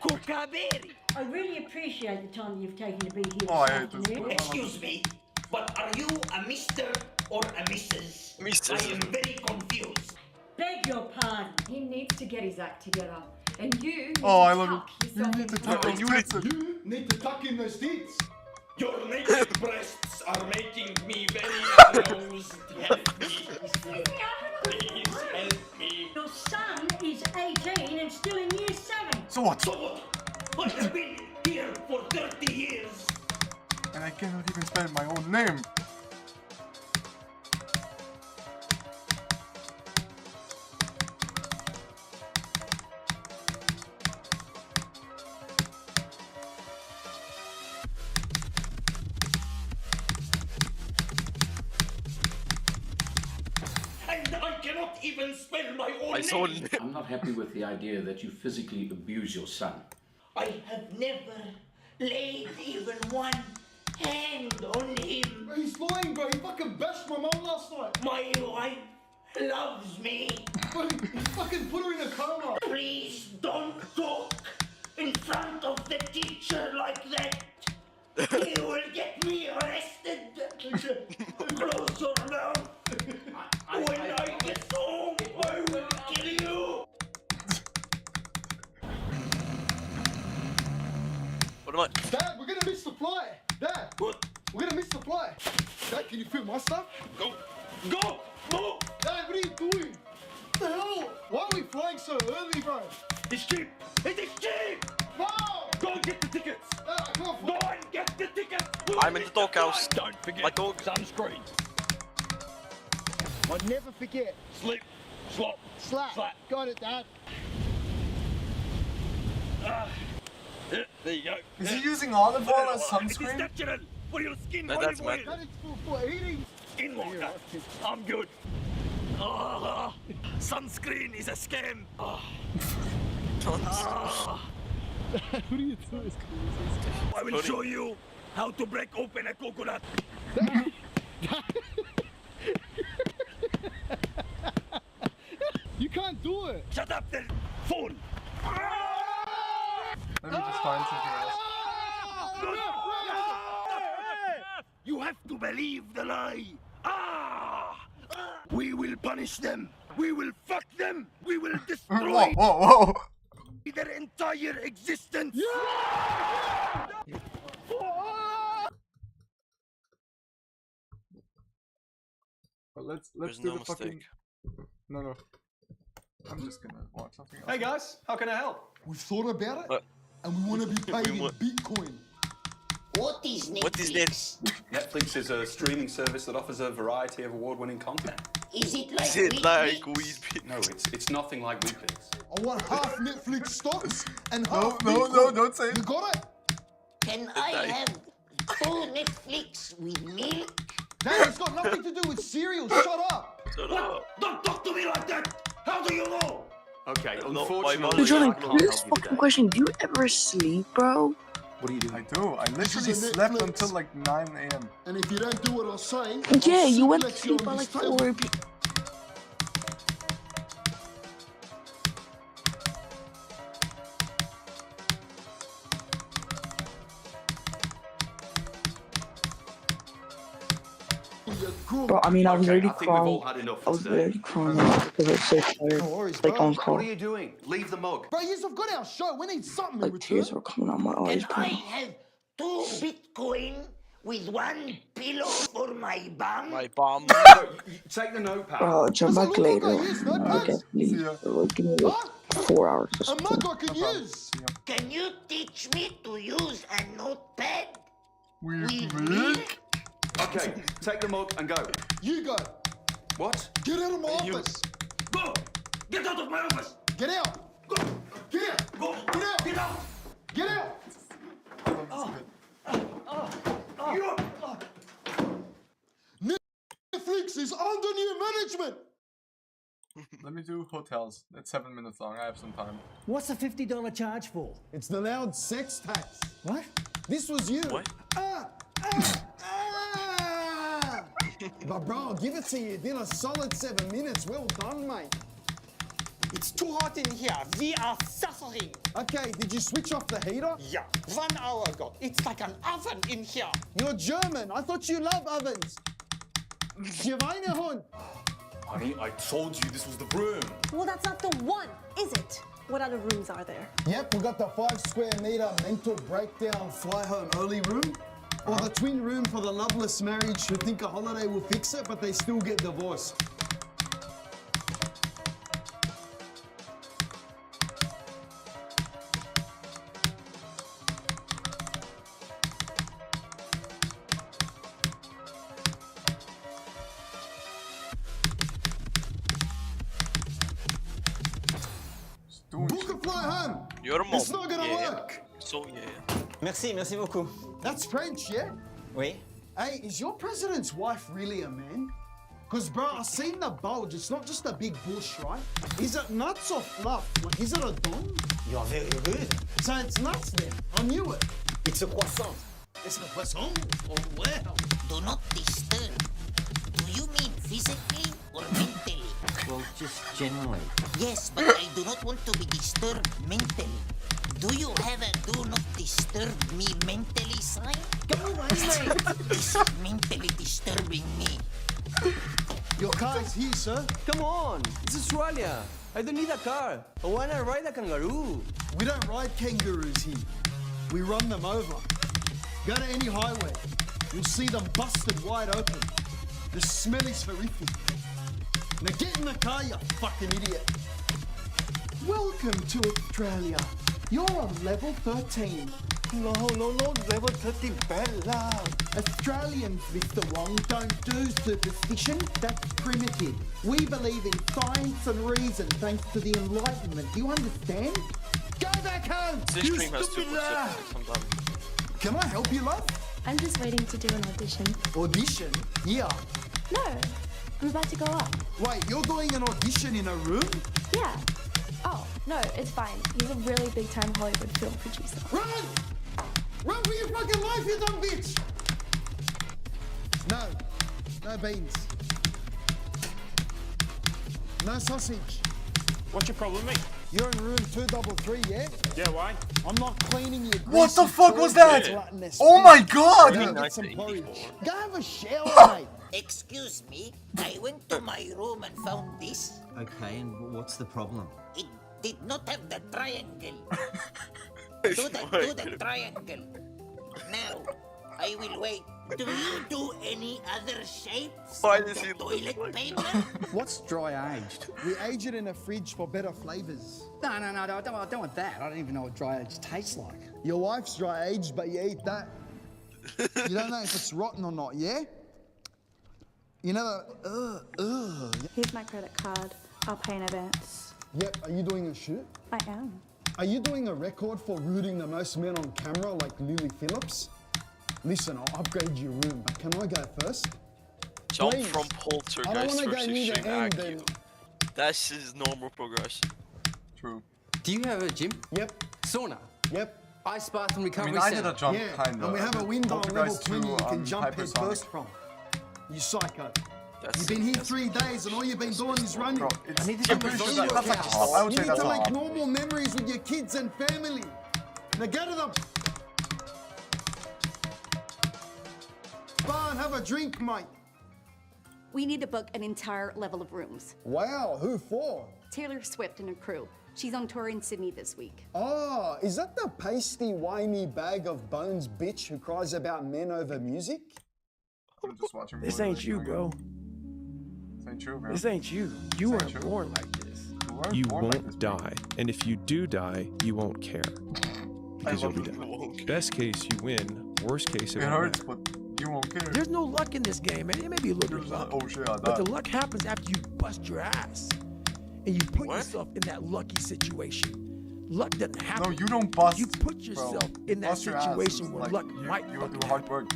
Kookaberry.
I really appreciate the time you've taken to be here
Oh, I
this
hate this.
afternoon.
Excuse me, but are you a Mr. or a Mrs.?
Mrs.
I am very confused.
Beg your pardon.
He needs to get his act together. And you need
Oh, I
to
love
tuck
it. You
yourself
need to
in.
tuck those tits in.
You need to tuck in those tits.
Your naked breasts are making me very aroused. Help me. Please help me.
Your son is 18 and still in year 7.
So what?
So what? I have been here for 30 years.
And I cannot even spell my own name.
And I cannot even spell my own
I saw
name.
I'm not happy with the idea that you physically abuse your son.
I have never laid even one hand on him.
He's lying, bro. He fucking bashed my mom last night.
My wife loves me.
He fucking put her in a coma.
Please don't talk in front of the teacher like that. He will get me arrested. Closer now. When I get home, I will kill you.
What am I?
Dad, we're gonna miss the flight. Dad,
What?
we're gonna miss the flight. Dad, can you film my stuff?
Go. Go. Move.
Dad, what are you doing? What the hell? Why are we flying so early, bro?
It's cheap. It is cheap.
No!
Go and get the tickets.
Dad, I can't
Go and get the tickets.
I'm in the doghouse.
Don't forget
My dog.
sunscreen.
I'd never forget.
Slip. Slop.
Slap.
Slap.
Got it, Dad.
There you go.
Is he using olive oil as
It is
sunscreen?
natural for your skin.
That's
olive
mad.
oil.
That is for eating.
Skin water. I'm good. Sunscreen is a scam.
What are you doing?
I will show you how to break open a coconut.
You can't do it.
Shut up then, fool.
Let me just find something else.
You have to believe the lie. We will punish them. We will fuck them. We will destroy
Whoa.
their entire existence.
But let's
There's
do
no
the fucking.
mistake.
No. I'm just gonna watch something else.
Hey guys, how can I help? We've thought about it,
What?
and we want to be paid in
want-
Bitcoin.
What is Netflix?
What is this?
Netflix is a streaming service that offers a variety of award-winning content.
Is it like
Is it like
Netflix?
weed?
No, it's nothing like Weeklix.
I want half Netflix stocks and
No,
half
no,
Bitcoin.
don't say it.
You got it?
Can I have full Netflix with milk?
Dad, it's got nothing to do with cereal. Shut up.
Shut
What?
up.
Don't talk to me like that. How do you know?
Okay,
No,
unfortunately,
my
I
mom-
can't
Jordan,
help you
This
today.
fucking question, do you ever sleep, bro?
What are you doing?
I do. I literally
is a
slept
Netflix.
until like 9 a.m.
And if you don't do what I say,
Yeah,
I'll
you went to
suplex you
sleep
on
by
this
like
table.
4 p.m.
You're cool.
Bro, I mean, I was already
I think we've all
crying.
had enough
I was
today.
already crying because I was so tired.
No worries,
Like
bro.
on
What
call.
are you doing? Leave the mug.
Bro, you've got our show. We need something in
Like tears
return.
were coming out my eyes,
Can
bro.
I have 2 Bitcoin with 1 pillow for my bum?
My bomb.
Take the notepad.
Bro, I'll jump
Does it
back
look
later.
like I use notepads?
Okay, please.
See ya.
Like, give me like 4 hours or
A
something.
mug I can use.
Can you teach me to use a notepad?
Wink.
Okay, take the mug and go.
You go.
What?
Get out of my office.
Go! Get out of my office!
Get out.
Go!
Get out.
Go!
Get out.
Get out!
Get out. Netflix is under new management.
Let me do hotels. It's 7 minutes long. I have some time.
What's a $50 charge for?
It's the loud sex tax.
What?
This was you.
What?
But bro, give it to you. You did a solid 7 minutes. Well done, mate.
It's too hot in here. We are suffering.
Okay, did you switch off the heater?
Yeah, 1 hour ago. It's like an oven in here.
You're German. I thought you love ovens. Schweinehund.
Honey, I told you this was the room.
Well, that's not the one, is it? What other rooms are there?
Yep, we got the 5 square meter mental breakdown fly home early room. Or the twin room for the loveless marriage who think a holiday will fix it, but they still get divorced. Book a fly home.
You're a mom.
It's not gonna work.
So yeah.
Merci beaucoup.
That's French, yeah?
Oui.
Hey, is your president's wife really a man? Cause bro, I've seen the bulge. It's not just a big bush, right? Is it nuts or fluff? Like, is it a dong?
You are very good.
So it's nuts then. I knew it.
It's a croissant.
It's a poisson. Oh wow.
Do not disturb. Do you mean physically or mentally?
Well, just generally.
Yes, but I do not want to be disturbed mentally. Do you have a do not disturb me mentally sign?
Go away, mate.
This is mentally disturbing me.
Your car is here, sir.
Come on, it's Australia. I don't need a car. Why not ride a kangaroo?
We don't ride kangaroos here. We run them over. Go to any highway. You'll see them busted wide open. The smell is horrific. Now get in the car, you fucking idiot. Welcome to Australia. You're on level 13.
No, level 13, Bella.
Australians, Mr. Wong, don't do superstition. That's primitive. We believe in science and reason thanks to the Enlightenment. Do you understand? Go back home!
This
You
stream has
stupid
2.6
lad.
sometimes.
Can I help you, love?
I'm just waiting to do an audition.
Audition? Yeah.
No, I'm about to go up.
Wait, you're doing an audition in a room?
Yeah. Oh, no, it's fine. He's a really big-time Hollywood film producer.
Run! Run for your fucking life, you dumb bitch! No beans. No sausage.
What's your problem, mate?
You're in room 233, yeah?
Yeah, why?
I'm not cleaning your
What the
greasy
fuck was
toilet,
that?
gluttonous
Oh
bitch.
my god!
Go get some porridge. Go have a shower, mate.
Excuse me, I went to my room and found this.
Okay, and what's the problem?
It did not have the triangle. Do the triangle. Now, I will wait. Do you do any other shapes?
Why
of
does
the
he
toilet paper?
What's dry aged? We age it in a fridge for better flavors.
No, I don't want that. I don't even know what dry age tastes like.
Your wife's dry aged, but you eat that. You don't know if it's rotten or not, yeah? You know the,
Here's my credit card. I'll pay in advance.
Yep, are you doing a shoot?
I am.
Are you doing a record for rooting the most men on camera like Lily Phillips? Listen, I'll upgrade your room, but can I go first?
Jump
Please.
from
I don't
poltergeist
wanna go
versus
near the
extreme
end
IQ.
and-
That's his normal progression.
True.
Do you have a gym?
Yep.
Sauna?
Yep.
Ice bath and
I
recovery
mean, I did
center.
a jump
Yeah,
kind of.
and we have a window on level 20 you can jump head
hypersonic.
first from. You psycho.
That's
You've been here 3 days and all you've been doing is running.
Bro, it's,
I need to
I'm
do
pretty
a
sure
video
that's like
cast.
half. I would
You
say
need
that's
to make
half.
normal memories with your kids and family. Now go to the bar and have a drink, mate.
We need to book an entire level of rooms.
Wow, who for?
Taylor Swift and her crew. She's on tour in Sydney this week.
Oh, is that the pasty, whiny bag of bones bitch who cries about men over music?
This ain't you, bro.
This ain't you, bro.
This ain't you. You weren't born like this.
You won't die, and if you do die, you won't care because you'll be dead. Best case, you win. Worst case,
it hurts, but you won't care.
There's no luck in this game, man. It may be a little bit luck, but the luck happens after you bust your ass and you put yourself in that lucky situation. Luck doesn't happen.
No, you don't bust.
You put yourself in that situation where luck might.
You do hard work.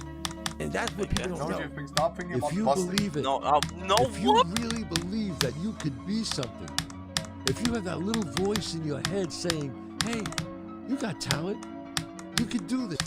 And that's what people don't know.
Stop thinking
If
about
you
busting.
believe it, if you really believe that you could be something, if you have that little voice in your head saying, hey, you got talent, you can do this.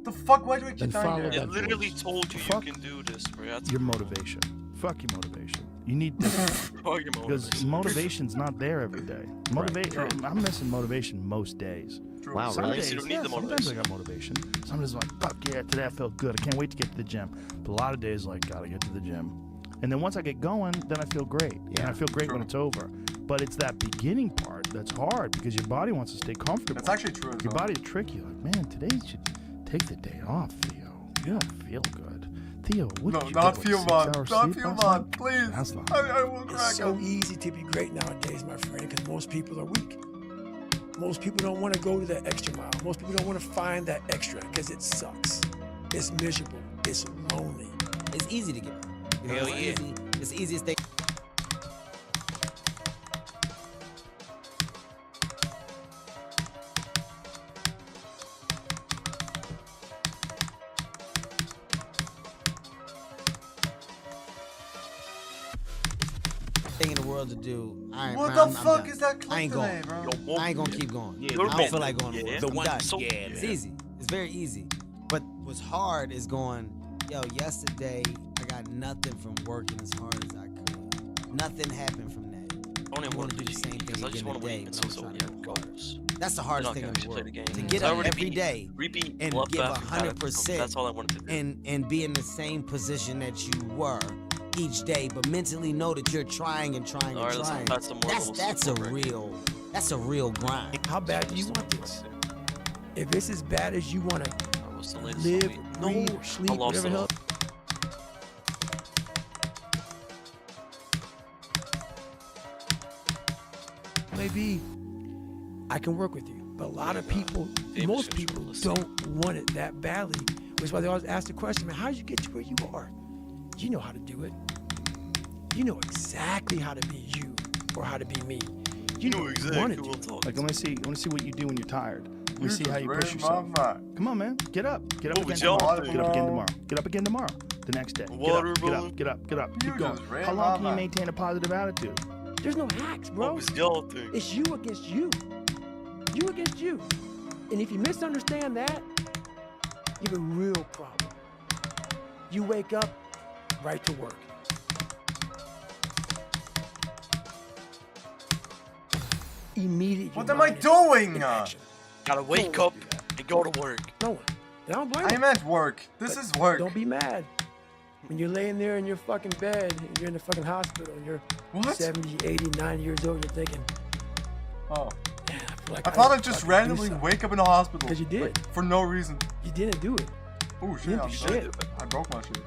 The fuck? Why do I keep dying there?
It literally told you you can do this, bro. That's
Your motivation. Fuck your motivation. You need this. Because motivation's not there every day. I'm missing motivation most days.
Wow,
Some
really?
days,
You don't need the
sometimes I got motivation. Some days I'm like, fuck yeah, today I felt good. I can't wait to get to the gym. But a lot of days like, gotta get to the gym. And then once I get going, then I feel great. And I feel great when it's over. But it's that beginning part that's hard because your body wants to stay comfortable.
That's actually true.
Your body will trick you. Like, man, today you should take the day off, Theo. You don't feel good. Theo, what did you
not
get,
feel
like,
bad.
6 hours
Not
sleep
feel
last
bad.
night?
Please.
That's not
I will crack
It's so
up.
easy to be great nowadays, my friend, because most people are weak. Most people don't want to go to that extra mile. Most people don't want to find that extra because it sucks. It's miserable. It's lonely.
It's easy to give up. You know,
Hell
it's
yeah.
easy. It's the easiest thing. Thing in the world to do.
What the fuck is that
I ain't
clip
going.
today, bro?
I ain't gonna keep going.
Yeah,
I don't feel like going.
yeah,
To work.
the one
I'm done.
so-
It's easy. It's very easy. But what's hard is going, yo, yesterday I got nothing from working as hard as I could. Nothing happened from that.
I don't even want to
do the same thing
because I just
again
want to
today,
win
but
until
I'm
someone
trying to work
goes.
That's the hardest thing in the world. To get
I
up
already
every
beat-
day
repeat
and
Love
give
Bath and
100%.
That's all I wanted to do.
And be in the same position that you were each day, but mentally know that you're trying and trying
All right,
and trying.
that's the moral
That's a real grind.
How bad do you want this? If it's as bad as you want to
What's the latest
live,
movie?
breathe,
No,
sleep,
I lost
whatever
it
the
all.
hell maybe I can work with you. But a lot of people, most people don't want it that badly, which is why they always ask the question, man, how did you get to where you are? You know how to do it. You know exactly how to be you or how to be me. You know exactly what to do.
Like, I want to see what you do when you're tired. Let me
You
see how
just
you push
read
yourself.
my mind.
Come on, man. Get up. Get up
What
again
was y'all
tomorrow.
doing?
Get up again tomorrow. Get up again tomorrow. The next day.
Water
Get up.
balloon.
Get up. Get up. Get up.
You
Keep going.
just read
How
my
long can you
mind.
maintain a positive attitude?
There's no hacks, bro.
What was y'all doing?
It's you against you. You against you. And if you misunderstand that, you have a real problem. You wake up, right to work. Immediately.
What am I doing?
Gotta wake up and go to work.
No, I don't blame
I
you.
meant work. This is work.
Don't be mad. When you're laying there in your fucking bed, and you're in the fucking hospital, and you're
What?
70, 80, 90 years old, you're thinking,
Oh.
man, I feel like
I thought
should
I'd just
fucking do
randomly
something."
wake up in a hospital.
'Cause you did.
Like, for no reason.
You didn't do it.
Oh
You
shit,
didn't
I'm
do
sorry.
shit.
I broke my shit.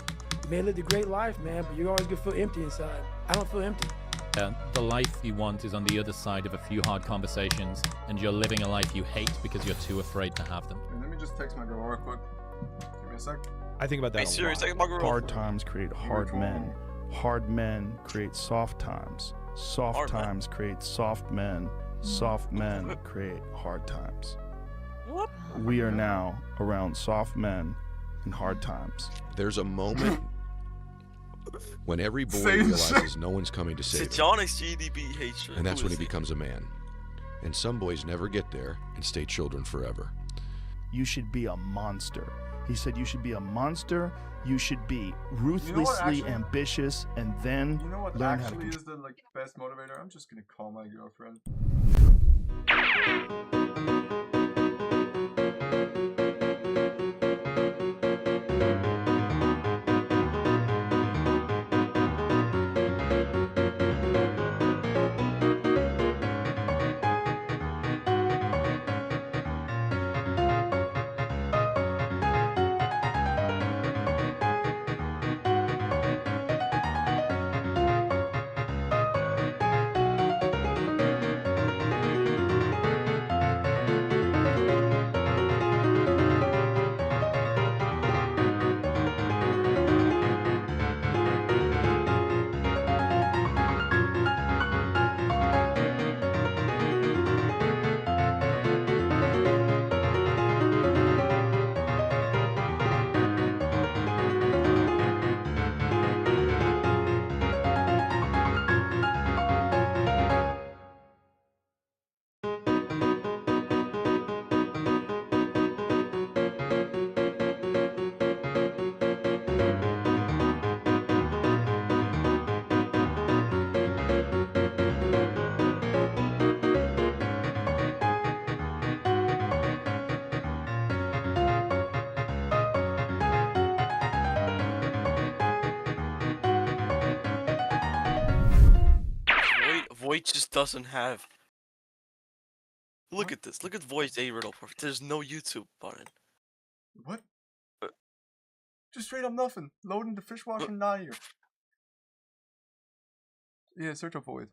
You may have lived a great life, man, but you're always gonna feel empty inside. I don't feel empty.
The life you want is on the other side of a few hard conversations, and you're living a life you hate because you're too afraid to have them.
Wait, let me just text my girl real quick. Give me a sec.
I think about that
Hey,
a
Siri,
lot.
text my girl.
Hard times create hard
Which one?
men. Hard men create soft times. Soft
Hard men.
times create soft men. Soft men create hard times.
What?
We are now around soft men and hard times.
There's a moment when every boy
Same
realizes
shit.
no one's coming to save him,
Satanic GDB hatred.
and that's
Who
when he
is it?
becomes a man. And some boys never get there and stay children forever.
You should be a monster. He said you should be a monster, you should be ruthlessly ambitious, and then
You know what
learn how to
actually
control.
is the best motivator? I'm just gonna call my girlfriend.
Void just doesn't have. Look at this. Look at Void's A riddle. There's no YouTube button.
What? Just straight up nothing. Loading the dishwasher and out of here. Yeah, search up Void.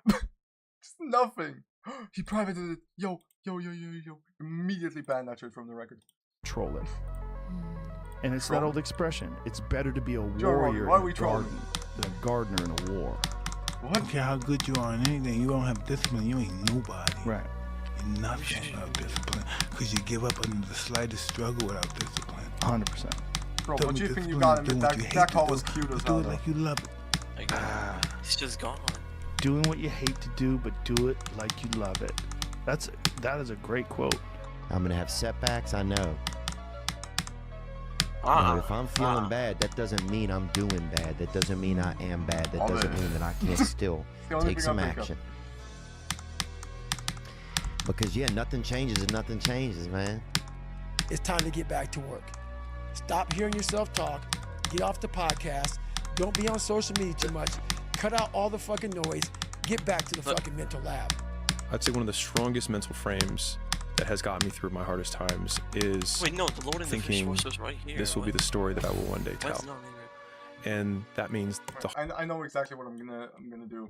Just nothing. He privated it. Yo. Immediately ban that shit from the record.
Control it. And it's that old expression, it's better to be a
Joe Rogan,
warrior
why are
in
we
a
trolling?
garden than a gardener in a war.
What?
I don't care how good you are in anything, you don't have discipline, you ain't nobody.
Right.
You're nothing without discipline. Because you give up under the slightest struggle without discipline.
100%.
Bro,
Tell
what
me
do you think you
discipline
got
is
him?
doing
That,
what you hate
that
to
call
do,
was cute as
but
hell.
do it like you love it.
It's just gone.
Doing what you hate to do, but do it like you love it. That is a great quote.
I'm gonna have setbacks, I know. But if I'm feeling bad, that doesn't mean I'm doing bad. That doesn't mean I am bad. That doesn't mean that I can't still take some action. Because yeah, nothing changes if nothing changes, man.
It's time to get back to work. Stop hearing yourself talk. Get off the podcast. Don't be on social media too much. Cut out all the fucking noise. Get back to the fucking mental lab.
I'd say one of the strongest mental frames that has gotten me through my hardest times is
Wait, no, the loading
thinking
the fish right here.
this will be the story that I will one day tell. And that means the
I know exactly what I'm gonna do.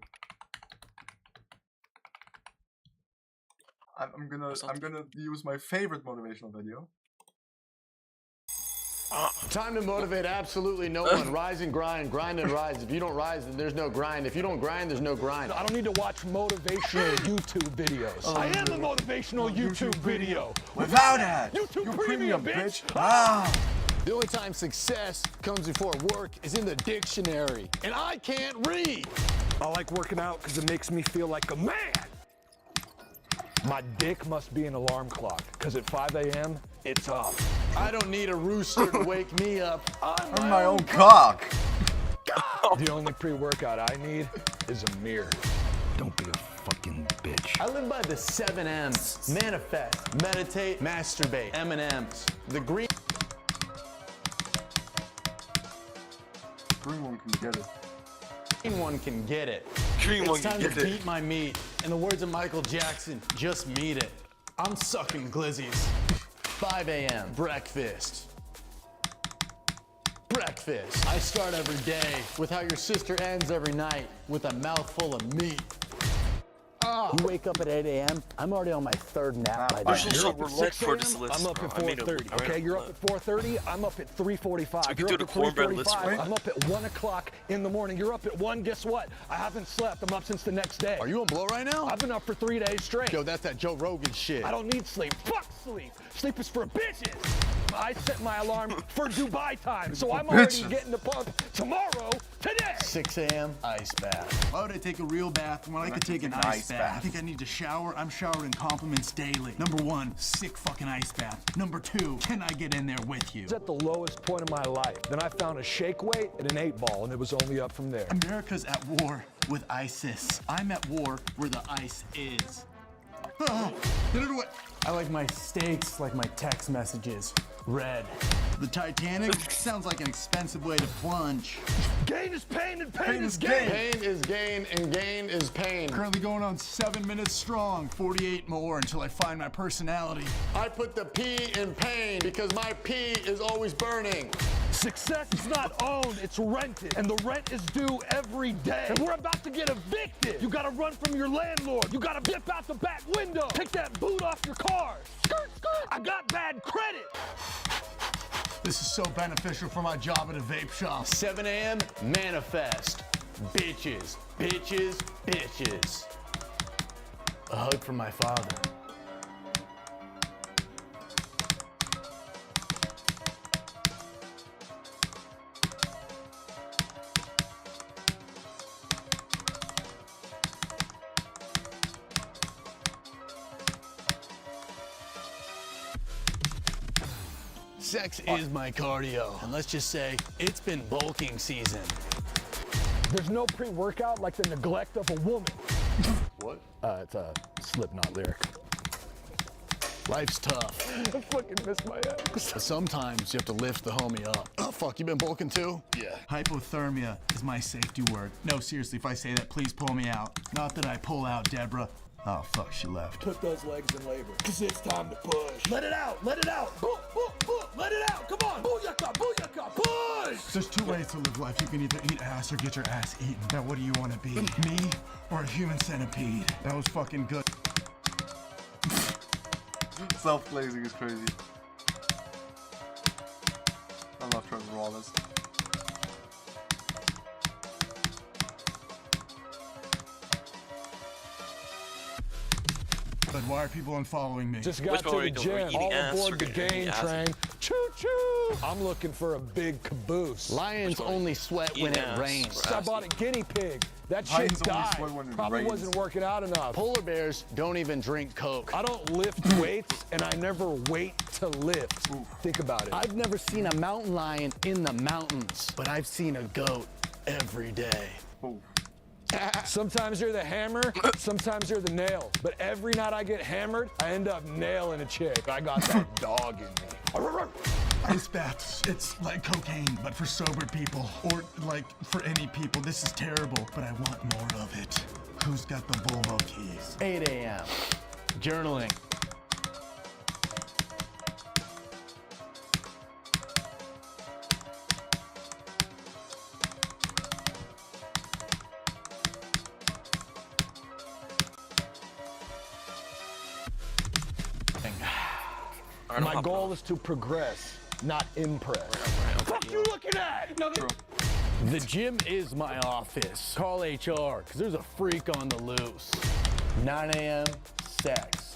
I'm gonna use my favorite motivational video.
Time to motivate absolutely no one. Rise and grind, grind and rise. If you don't rise, then there's no grind. If you don't grind, there's no grind.
I don't need to watch motivational YouTube videos. I am a motivational YouTube video.
Without ads.
YouTube premium, bitch.
The only time success comes before work is in the dictionary. And I can't read.
I like working out because it makes me feel like a man. My dick must be an alarm clock because at 5 a.m. it's up.
I don't need a rooster to wake me up.
I'm my own cock.
The only pre-workout I need is a mirror. Don't be a fucking bitch.
I live by the 7 M's. Manifest, meditate, masturbate, M&M's. The green
one can get it.
Green one can get it.
Green one
it's
can
time
get
to
it.
beat my meat. In the words of Michael Jackson, just meet it. I'm sucking glizzies. 5 a.m. Breakfast. Breakfast. I start every day with how your sister ends every night with a mouthful of meat.
You wake up at 8 a.m. I'm already on my third nap by
There's
then.
also
You're up at
roulette
6
for this
a.m.,
list.
I'm up at 4:30. Okay, you're up at 4:30. I'm up at 3:45.
So we
You're
do
up
the
at
cornbread list
3:45.
right?
I'm up at 1 o'clock in the morning. You're up at 1. Guess what? I haven't slept. I'm up since the next day.
Are you on blow right now?
I've been up for 3 days straight.
Yo, that's that Joe Rogan shit.
I don't need sleep. Fuck sleep. Sleep is for bitches. I set my alarm for Dubai time, so I'm already
Bitches.
getting the pump tomorrow, today.
6 a.m. ice bath.
Why would I take a real bath when I could take an ice bath? I think I need to shower. I'm showering compliments daily. Number 1, sick fucking ice bath. Number 2, can I get in there with you?
I was at the lowest point of my life. Then I found a shake weight and an 8-ball, and it was only up from there.
America's at war with ISIS. I'm at war where the ice is. Get it away.
I like my steaks like my text messages. Red.
The Titanic sounds like an expensive way to plunge.
Gain is pain and pain is gain.
Pain is gain and gain is pain.
Currently going on 7 minutes strong, 48 more until I find my personality.
I put the P in pain because my P is always burning.
Success is not owned, it's rented. And the rent is due every day. And we're about to get evicted. You gotta run from your landlord. You gotta dip out the back window. Take that boot off your car. Skirt, skirt. I got bad credit.
This is so beneficial for my job at a vape shop.
7 a.m. manifest. Bitches, bitches, bitches. A hug from my father. Sex is my cardio. And let's just say, it's been bulking season.
There's no pre-workout like the neglect of a woman.
What?
It's a Slipknot lyric.
Life's tough.
I fucking miss my ex.
Sometimes you have to lift the homie up. Oh, fuck, you been bulking too?
Yeah.
Hypothermia is my safety word. No, seriously, if I say that, please pull me out. Not that I pull out Deborah. Oh, fuck, she left.
Put those legs in labor, cause it's time to push. Let it out, let it out. Boo, boo, boo. Let it out, come on. Booyaka, booyaka, push.
There's 2 ways to live life. You can either eat ass or get your ass eaten. Now, what do you want to be? Me or a human centipede? That was fucking good.
Self-glazing is crazy. I love Trevor Wallace.
But why are people unfollowing me?
Just got to the gym, all aboard the gain train. Choo-choo! I'm looking for a big caboose.
Lions only sweat when it rains.
I bought a guinea pig. That shit died. Probably wasn't working out enough.
Polar bears don't even drink Coke.
I don't lift weights, and I never wait to lift. Think about it.
I've never seen a mountain lion in the mountains, but I've seen a goat every day.
Sometimes you're the hammer, sometimes you're the nail. But every night I get hammered, I end up nailing a chick. I got that dog in me.
Ice baths, it's like cocaine, but for sober people. Or like for any people. This is terrible, but I want more of it. Who's got the Volvo keys?
8 a.m. Journaling.
My goal is to progress, not impress. What you looking at?
The gym is my office. Call HR, because there's a freak on the loose. 9 a.m. sex.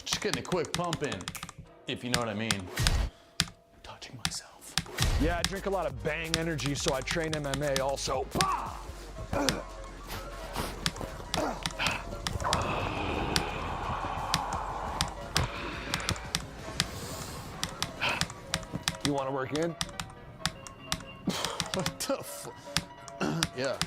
Just getting a quick pump in, if you know what I mean. Touching myself.
Yeah, I drink a lot of Bang energy, so I train MMA also. Bah! You want to work in?
What the fuck? Yeah.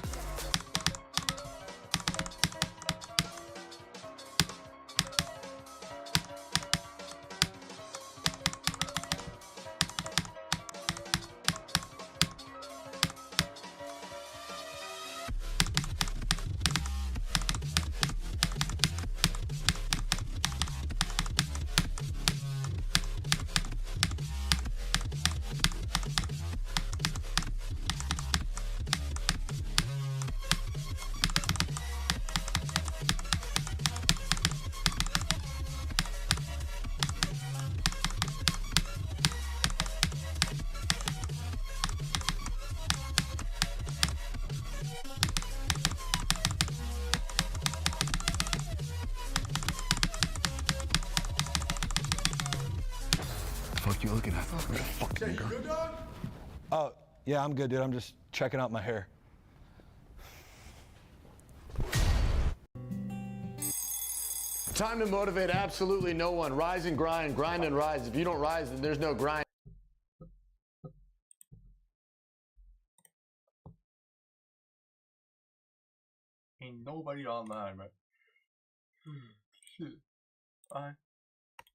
What the fuck you looking at? Fucking girl.
Yeah, I'm good, dude. I'm just checking out my hair.
Time to motivate absolutely no one. Rise and grind, grind and rise. If you don't rise, then there's no grind.
Ain't nobody online, man. Shit. Bye.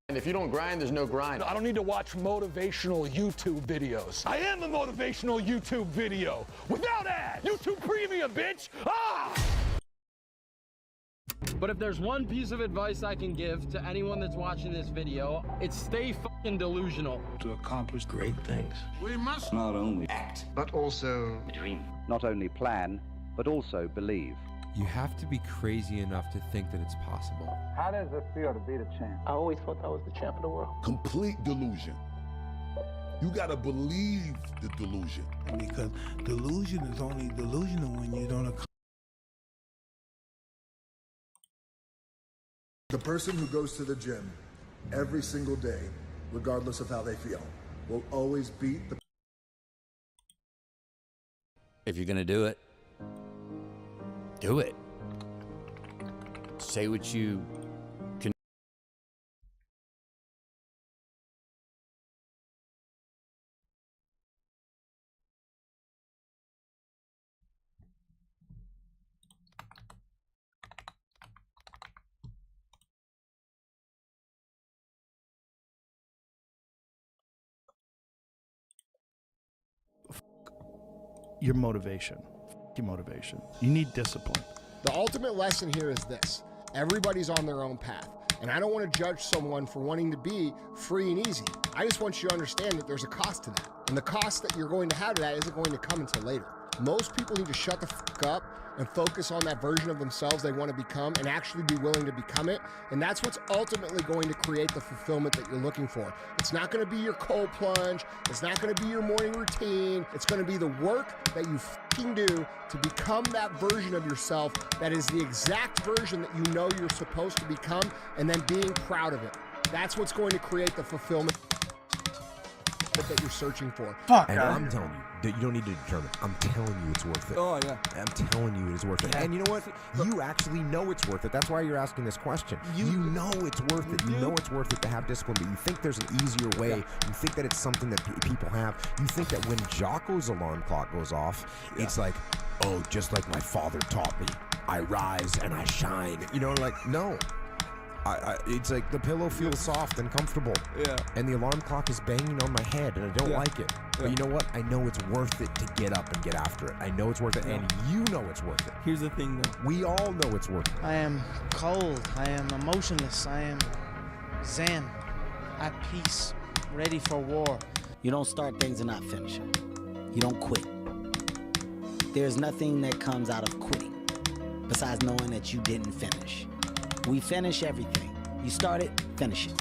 And if you don't grind, there's no grind.
I don't need to watch motivational YouTube videos. I am a motivational YouTube video without ads. YouTube Premium, bitch. Ah!
But if there's one piece of advice I can give to anyone that's watching this video, it's stay fucking delusional.
To accomplish great things,
We must
not only act, but also dream.
Not only plan, but also believe.
You have to be crazy enough to think that it's possible.
How does it feel to be the champ? I always thought I was the champ of the world.
Complete delusion. You gotta believe the delusion.
Because delusion is only delusional when you don't accomplish.
The person who goes to the gym every single day, regardless of how they feel, will always beat the...
If you're gonna do it, do it. Say what you can.
Your motivation. Your motivation. You need discipline.
The ultimate lesson here is this. Everybody's on their own path. And I don't want to judge someone for wanting to be free and easy. I just want you to understand that there's a cost to that. And the cost that you're going to have to that isn't going to come until later. Most people need to shut the fuck up and focus on that version of themselves they want to become and actually be willing to become it. And that's what's ultimately going to create the fulfillment that you're looking for. It's not going to be your cold plunge. It's not going to be your morning routine. It's going to be the work that you fucking do to become that version of yourself that is the exact version that you know you're supposed to become, and then being proud of it. That's what's going to create the fulfillment that you're searching for.
Fuck, and I'm telling you that you don't need to determine. I'm telling you it's worth it.
Oh, yeah.
I'm telling you it's worth it. And you know what? You actually know it's worth it. That's why you're asking this question. You know it's worth it. You know it's worth it to have discipline, but you think there's an easier way. Yeah. You think that it's something that people have. You think that when Jocko's alarm clock goes off, it's like, oh, just like my father taught me. I rise and I shine. You know, like, no. It's like the pillow feels soft and comfortable. Yeah. And the alarm clock is banging on my head, and I don't like it. But you know what? I know it's worth it to get up and get after it. I know it's worth it, and you know it's worth it.
Here's the thing, though.
We all know it's worth it.
I am cold. I am emotionless. I am zen, at peace, ready for war.
You don't start things and not finish them. You don't quit. There's nothing that comes out of quitting besides knowing that you didn't finish. We finish everything. You start it, finish it.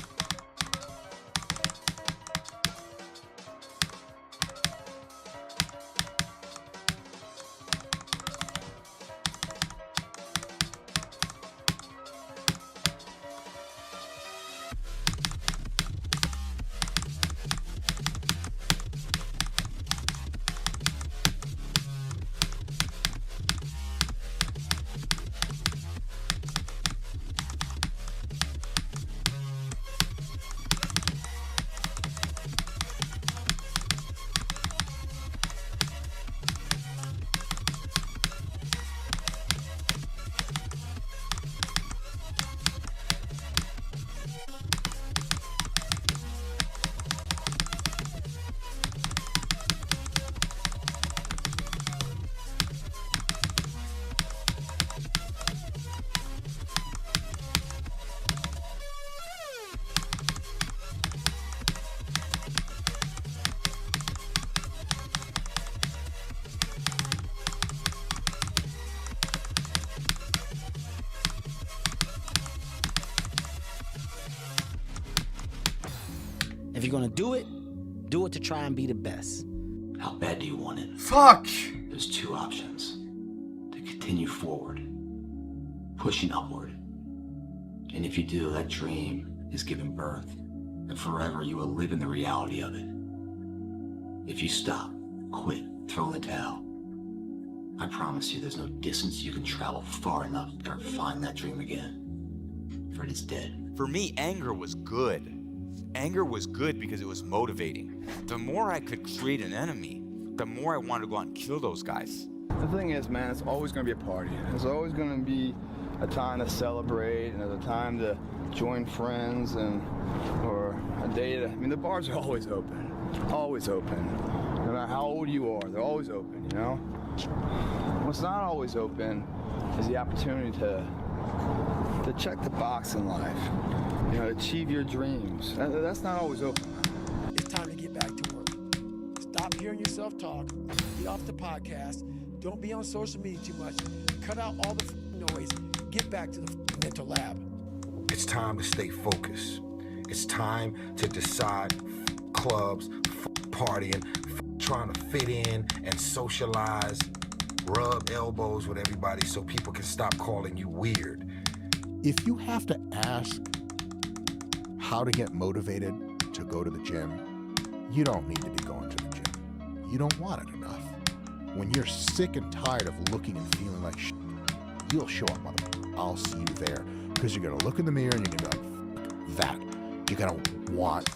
If you're gonna do it to try and be the best.
How bad do you want it?
Fuck!
There's two options. To continue forward, pushing upward. And if you do, that dream is given birth, and forever you will live in the reality of it. If you stop, quit, throw in the towel. I promise you there's no distance you can travel far enough to ever find that dream again. For it is dead.
For me, anger was good. Anger was good because it was motivating. The more I could create an enemy, the more I wanted to go out and kill those guys.
The thing is, man, it's always going to be a party. There's always going to be a time to celebrate, and there's a time to join friends, or a day to, I mean, the bars are always open. Always open. No matter how old you are, they're always open, you know? What's not always open is the opportunity to check the box in life. You know, achieve your dreams. That's not always open.
It's time to get back to work. Stop hearing yourself talk. Get off the podcast. Don't be on social media too much. Cut out all the noise. Get back to the mental lab.
It's time to stay focused. It's time to decide clubs, partying, trying to fit in and socialize, rub elbows with everybody so people can stop calling you weird.
If you have to ask how to get motivated to go to the gym, you don't need to be going to the gym. You don't want it enough. When you're sick and tired of looking and feeling like shit, you'll show up, motherfucker. I'll see you there. Because you're going to look in the mirror and you're going to be like, fuck that. You're going to want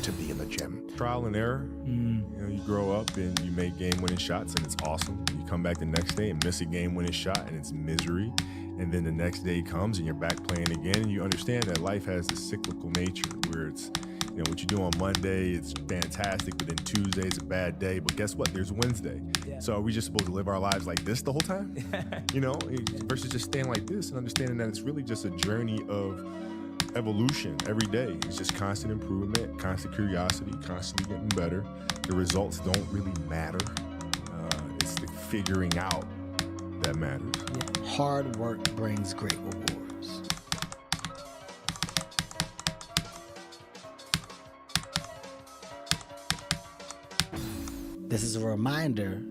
to be in the gym.
Trial and error. You know, you grow up and you make game-winning shots and it's awesome. You come back the next day and miss a game-winning shot and it's misery. And then the next day comes and you're back playing again, and you understand that life has this cyclical nature where it's, you know, what you do on Monday, it's fantastic, but then Tuesday's a bad day. But guess what? There's Wednesday. Yeah. So are we just supposed to live our lives like this the whole time? You know, versus just staying like this and understanding that it's really just a journey of evolution every day. It's just constant improvement, constant curiosity, constantly getting better. The results don't really matter. It's the figuring out that matters.
Yeah. Hard work brings great rewards. This is a reminder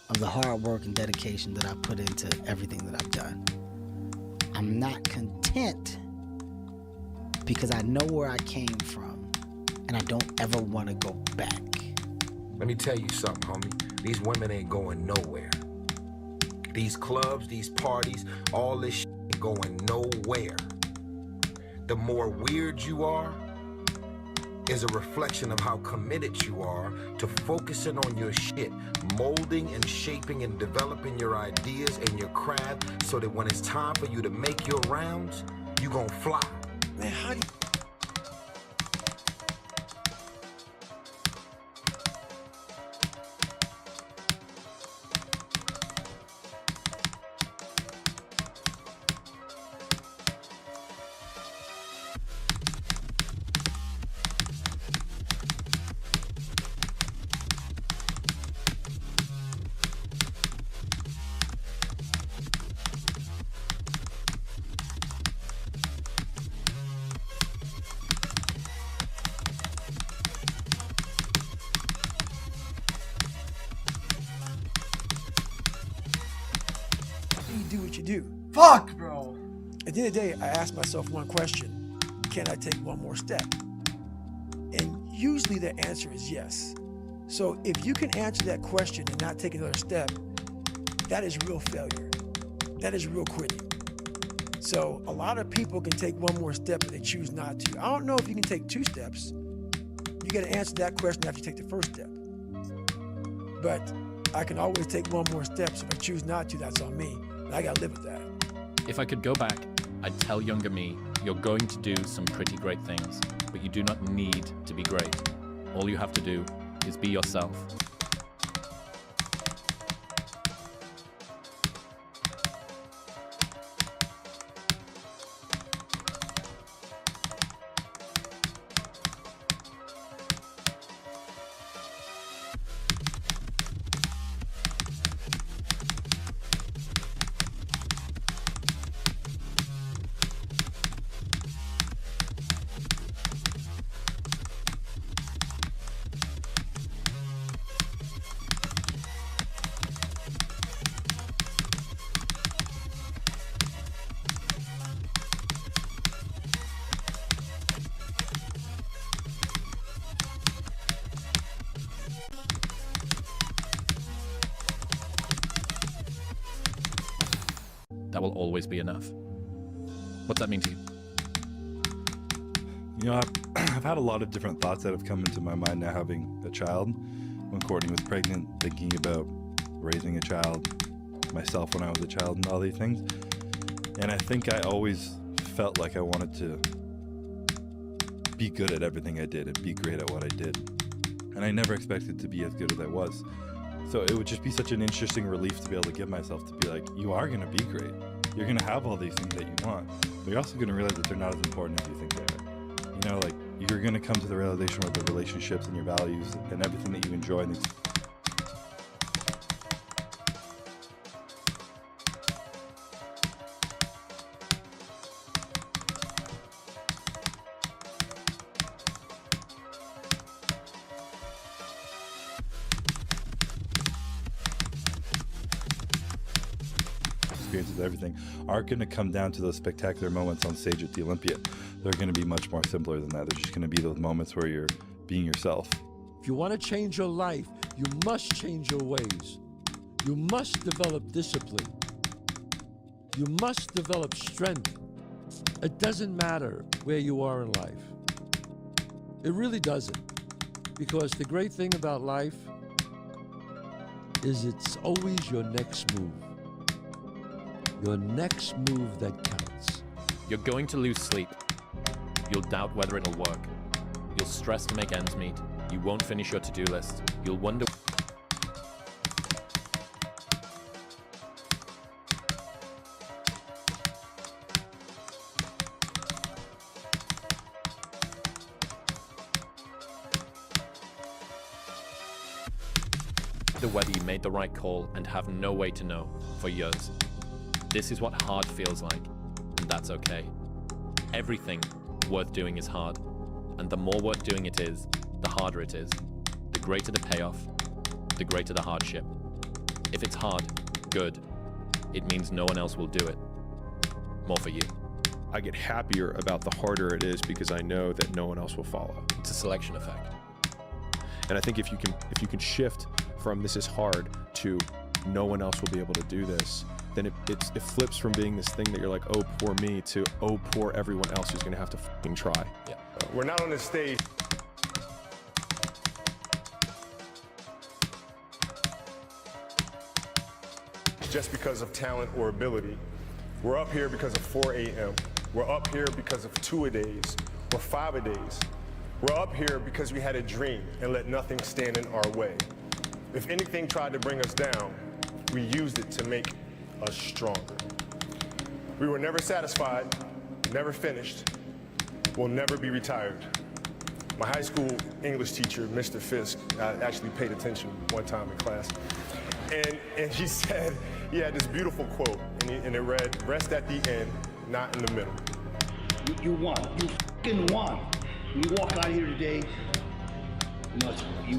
of the hard work and dedication that I put into everything that I've done. I'm not content because I know where I came from and I don't ever want to go back.
Let me tell you something, homie. These women ain't going nowhere. These clubs, these parties, all this shit ain't going nowhere. The more weird you are is a reflection of how committed you are to focusing on your shit, molding and shaping and developing your ideas and your craft so that when it's time for you to make your rounds, you gon' fly.
Man, how do you... do what you do.
Fuck, bro.
At the end of the day, I ask myself one question: can I take one more step? And usually the answer is yes. So if you can answer that question and not take another step, that is real failure. That is real quitting. So a lot of people can take one more step and they choose not to. I don't know if you can take 2 steps. You got to answer that question after you take the first step. But I can always take one more step, so if I choose not to, that's on me. I gotta live with that.
If I could go back, I'd tell younger me, you're going to do some pretty great things, but you do not need to be great. All you have to do is be yourself. will always be enough. What's that mean to you?
You know, I've had a lot of different thoughts that have come into my mind now having a child. When Courtney was pregnant, thinking about raising a child, myself when I was a child, and all these things. And I think I always felt like I wanted to be good at everything I did and be great at what I did. And I never expected to be as good as I was. So it would just be such an interesting relief to be able to give myself to be like, you are going to be great. You're going to have all these things that you want. But you're also going to realize that they're not as important as you think they are. You know, like, you're going to come to the realization with the relationships and your values and everything that you enjoy. And experiences, everything aren't going to come down to those spectacular moments on stage at the Olympia. They're going to be much more simpler than that. They're just going to be those moments where you're being yourself.
If you want to change your life, you must change your ways. You must develop discipline. You must develop strength. It doesn't matter where you are in life. It really doesn't. Because the great thing about life is it's always your next move. Your next move that counts.
You're going to lose sleep. You'll doubt whether it'll work. You'll stress to make ends meet. You won't finish your to-do list. You'll wonder. Whether you made the right call and have no way to know for years. This is what hard feels like, and that's okay. Everything worth doing is hard, and the more worth doing it is, the harder it is. The greater the payoff, the greater the hardship. If it's hard, good. It means no one else will do it. More for you.
I get happier about the harder it is because I know that no one else will follow.
It's a selection effect.
And I think if you can shift from this is hard to no one else will be able to do this, then it flips from being this thing that you're like, oh, poor me, to oh, poor everyone else who's gonna have to fucking try.
Yeah.
We're not on the stage. Just because of talent or ability. We're up here because of 4 a.m. We're up here because of 2-a-days or 5-a-days. We're up here because we had a dream and let nothing stand in our way. If anything tried to bring us down, we used it to make us stronger. We were never satisfied, never finished, will never be retired. My high school English teacher, Mr. Fisk, actually paid attention one time in class. And he said, he had this beautiful quote, and it read, rest at the end, not in the middle.
You won. You f***ing won. When you walk out of here today, you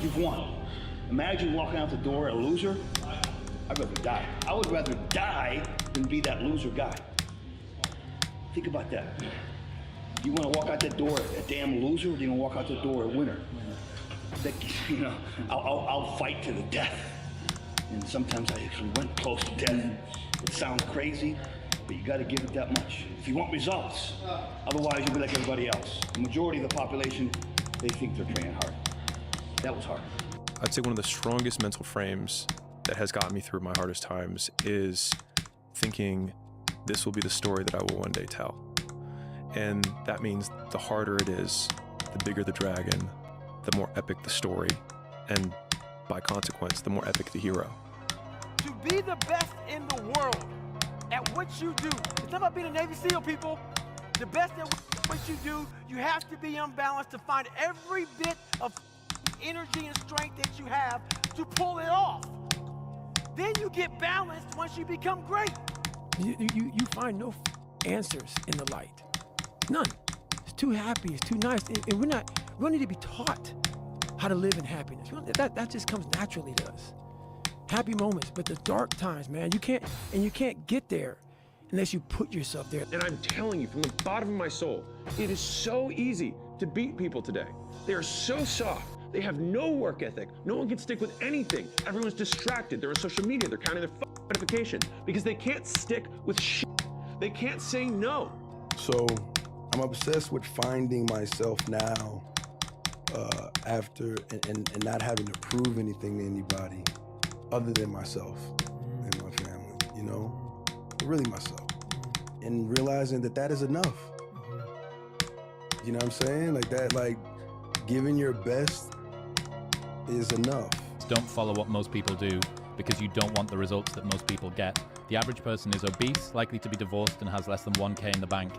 You've won. Imagine walking out the door a loser. I'd rather die. I would rather die than be that loser guy. Think about that. You want to walk out that door a damn loser, or do you want to walk out the door a winner? That, you know, I'll fight to the death. And sometimes I actually went close to death. It sounds crazy, but you got to give it that much if you want results. Otherwise, you'll be like everybody else. The majority of the population, they think they're training hard. That was hard.
I'd say one of the strongest mental frames that has gotten me through my hardest times is thinking this will be the story that I will one day tell. And that means the harder it is, the bigger the dragon, the more epic the story, and by consequence, the more epic the hero.
To be the best in the world at what you do, it's not about being a Navy SEAL, people. The best at what you do, you have to be unbalanced to find every bit of energy and strength that you have to pull it off. Then you get balanced once you become great.
You find no answers in the light. None. It's too happy, it's too nice. And we don't need to be taught. how to live in happiness. That just comes naturally to us. Happy moments, but the dark times, man, you can't get there unless you put yourself there.
And I'm telling you from the bottom of my soul, it is so easy to beat people today. They are so soft. They have no work ethic. No one can stick with anything. Everyone's distracted. They're on social media. They're counting their notifications because they can't stick with shit. They can't say no.
So I'm obsessed with finding myself now after and not having to prove anything to anybody other than myself and my family, you know, really myself. And realizing that is enough. You know what I'm saying? Like that, like giving your best is enough.
Don't follow what most people do because you don't want the results that most people get. The average person is obese, likely to be divorced, and has less than 1K in the bank.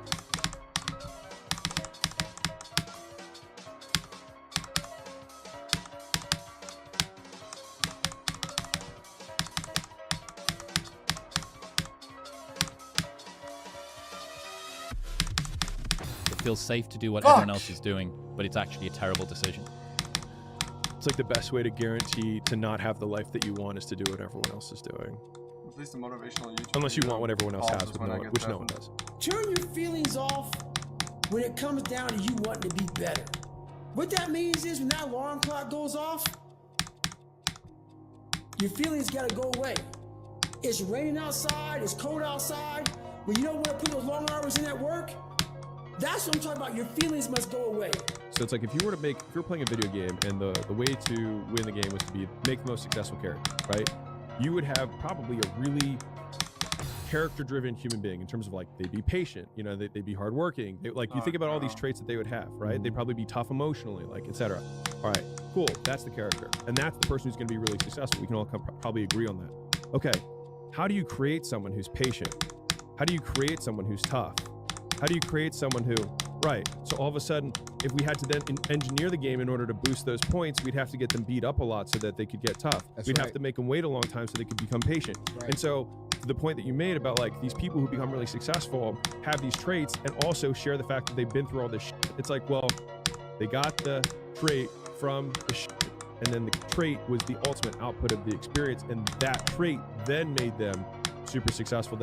It feels safe to do what everyone else is doing, but it's actually a terrible decision.
It's like the best way to guarantee to not have the life that you want is to do what everyone else is doing.
At least the motivational YouTube.
Unless you want what everyone else has, which no one does.
Turn your feelings off when it comes down to you wanting to be better. What that means is when that alarm clock goes off, your feelings gotta go away. It's raining outside, it's cold outside, when you don't want to put those long hours in at work, that's what I'm talking about. Your feelings must go away.
So it's like if you were playing a video game and the way to win the game was to make the most successful character, right? You would have probably a really character-driven human being in terms of like they'd be patient, you know, they'd be hardworking. You think about all these traits that they would have, right? They'd probably be tough emotionally, like etc. All right, cool. That's the character, and that's the person who's going to be really successful. We can all probably agree on that. Okay, how do you create someone who's patient? How do you create someone who's tough? How do you create someone who, right? So all of a sudden, if we had to then engineer the game in order to boost those points, we'd have to get them beat up a lot so that they could get tough. We'd have to make them wait a long time so they could become patient. And so the point that you made about like these people who become really successful have these traits and also share the fact that they've been through all this shit. It's like, well, they got the trait from the shit, and then the trait was the ultimate output of the experience, and that trait then made them super successful.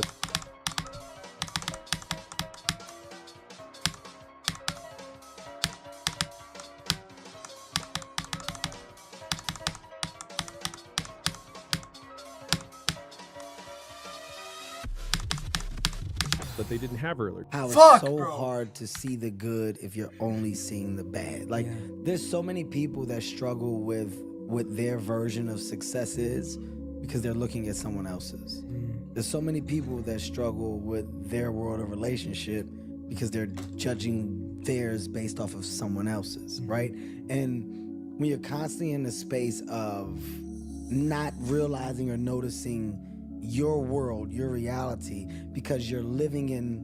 That they didn't have earlier.
How it's so hard to see the good if you're only seeing the bad. Like, there's so many people that struggle with what their version of success is because they're looking at someone else's. There's so many people that struggle with their world of relationship because they're judging theirs based off of someone else's, right? And when you're constantly in the space of not realizing or noticing your world, your reality, because you're living in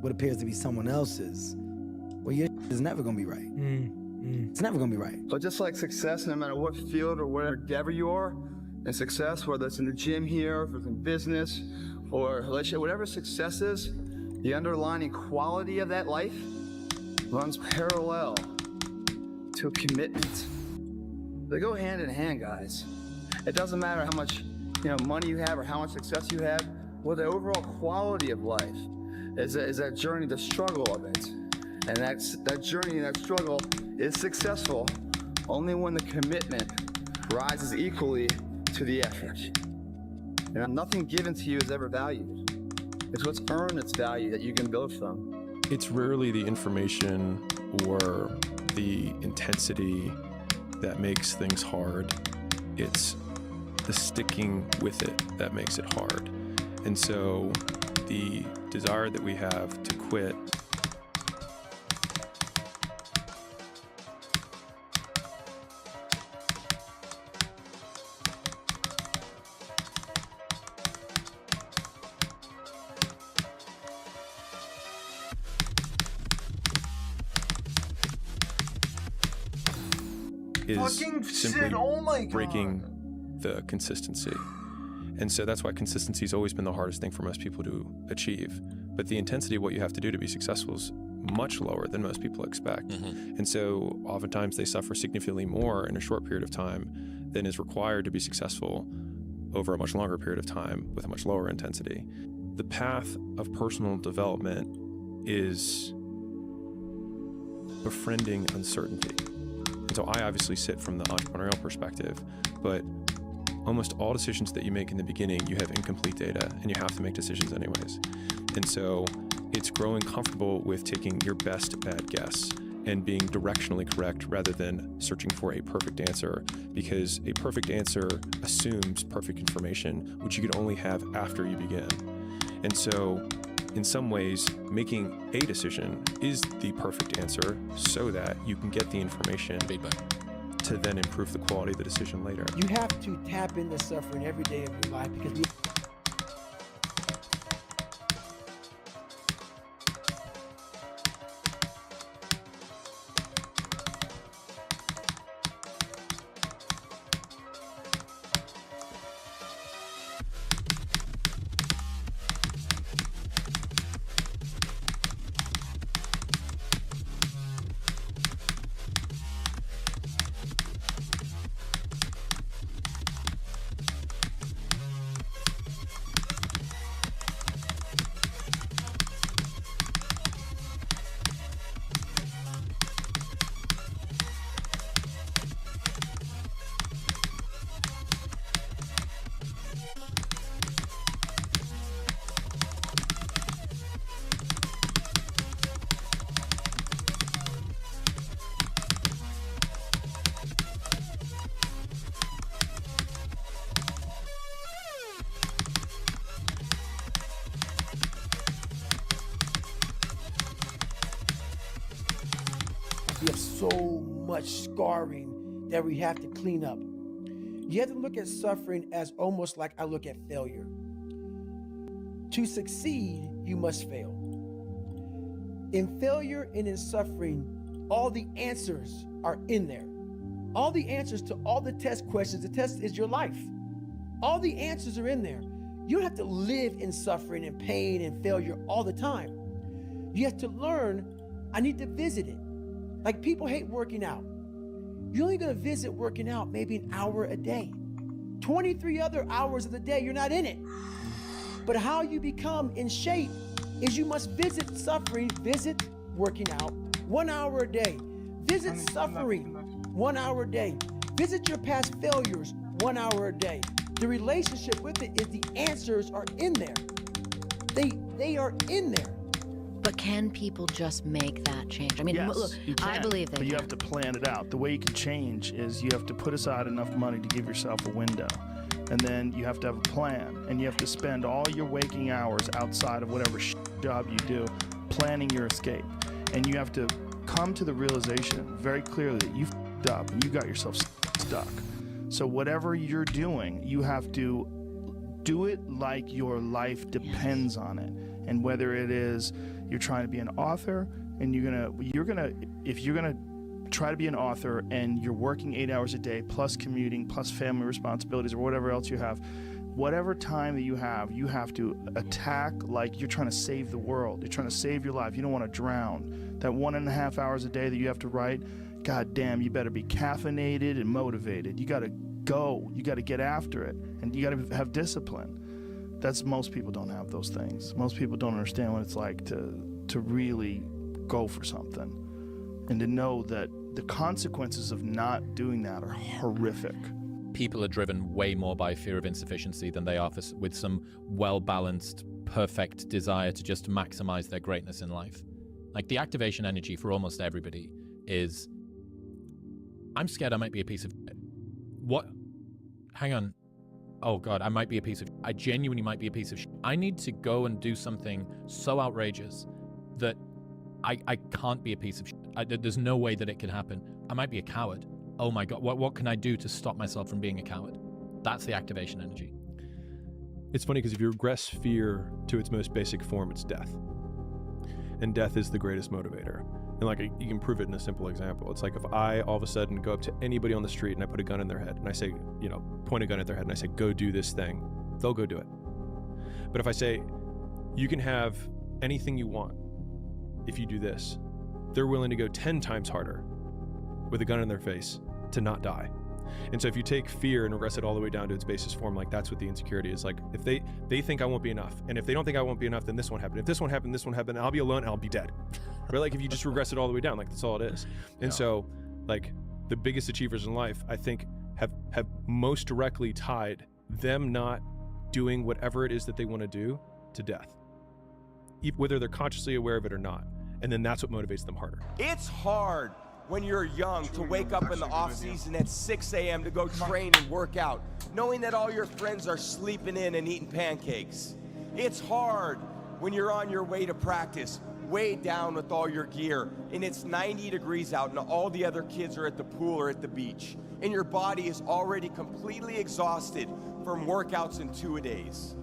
what appears to be someone else's, well, your is never gonna be right. It's never gonna be right.
So just like success, no matter what field or whatever endeavor you are, and success, whether it's in the gym here, if it's in business, or relationship, whatever success is, the underlying quality of that life runs parallel to commitment. They go hand in hand, guys. It doesn't matter how much money you have or how much success you have. Well, the overall quality of life is that journey, the struggle of it. And that journey and that struggle is successful only when the commitment rises equally to the effort. And nothing given to you is ever valued. It's what's earned its value that you can build from.
It's rarely the information or the intensity that makes things hard. It's the sticking with it that makes it hard. And so the desire that we have to quit is simply breaking the consistency. And so that's why consistency has always been the hardest thing for most people to achieve. But the intensity of what you have to do to be successful is much lower than most people expect. And so oftentimes they suffer significantly more in a short period of time than is required to be successful over a much longer period of time with a much lower intensity. The path of personal development is befriending uncertainty. And so I obviously sit from the entrepreneurial perspective, but almost all decisions that you make in the beginning, you have incomplete data and you have to make decisions anyways. And so it's growing comfortable with taking your best bad guess and being directionally correct rather than searching for a perfect answer, because a perfect answer assumes perfect information, which you can only have after you begin. And so in some ways, making a decision is the perfect answer so that you can get the information to then improve the quality of the decision later.
You have to tap into suffering every day of your life because we have so much scarring that we have to clean up. You have to look at suffering as almost like I look at failure. To succeed, you must fail. In failure and in suffering, all the answers are in there. All the answers to all the test questions. The test is your life. All the answers are in there. You don't have to live in suffering and pain and failure all the time. You have to learn, I need to visit it. Like people hate working out. You're only gonna visit working out maybe an hour a day. 23 other hours of the day, you're not in it. But how you become in shape is you must visit suffering, visit working out 1 hour a day. Visit suffering 1 hour a day. Visit your past failures 1 hour a day. The relationship with it is the answers are in there. They are in there.
But can people just make that change? I mean,
yes,
look,
you can,
I believe they
but you
can.
have to plan it out. The way you can change is you have to put aside enough money to give yourself a window. And then you have to have a plan. And you have to spend all your waking hours outside of whatever job you do planning your escape. And you have to come to the realization very clearly that you f***ed up and you got yourself stuck. So whatever you're doing, you have to do it like your life depends on it. And whether it is you're trying to be an author and if you're gonna try to be an author and you're working 8 hours a day plus commuting plus family responsibilities or whatever else you have, whatever time that you have to attack like you're trying to save the world. You're trying to save your life. You don't want to drown. That 1.5 hours a day that you have to write, God damn, you better be caffeinated and motivated. You got to go. You got to get after it. And you got to have discipline. Most people don't have those things. Most people don't understand what it's like to really go for something and to know that the consequences of not doing that are horrific.
People are driven way more by fear of insufficiency than they are with some well-balanced, perfect desire to just maximize their greatness in life. Like the activation energy for almost everybody is, I'm scared I might be a piece of what? Hang on. Oh God, I might be a piece of I genuinely might be a piece of I need to go and do something so outrageous that I can't be a piece of there's no way that it can happen. I might be a coward. Oh my God, what can I do to stop myself from being a coward? That's the activation energy.
It's funny because if you regress fear to its most basic form, it's death. And death is the greatest motivator. And like you can prove it in a simple example. It's like if I all of a sudden go up to anybody on the street and I put a gun in their head and I say, point a gun at their head and I say, go do this thing, they'll go do it. But if I say, you can have anything you want, if you do this, they're willing to go 10 times harder with a gun in their face to not die. And so if you take fear and regress it all the way down to its basest form, like that's what the insecurity is. Like if they think I won't be enough, and if they don't think I won't be enough, then this won't happen. If this won't happen, this won't happen, I'll be alone and I'll be dead. Right? Like if you just regress it all the way down, like that's all it is. And so like the biggest achievers in life, I think have most directly tied them not doing whatever it is that they want to do to death, whether they're consciously aware of it or not. And then that's what motivates them harder.
It's hard when you're young to wake up in the off season at 6 a.m. to go train and work out, knowing that all your friends are sleeping in and eating pancakes. It's hard when you're on your way to practice, weighed down with all your gear, and it's 90 degrees out and all the other kids are at the pool or at the beach, and your body is already completely exhausted from workouts and two-a-days.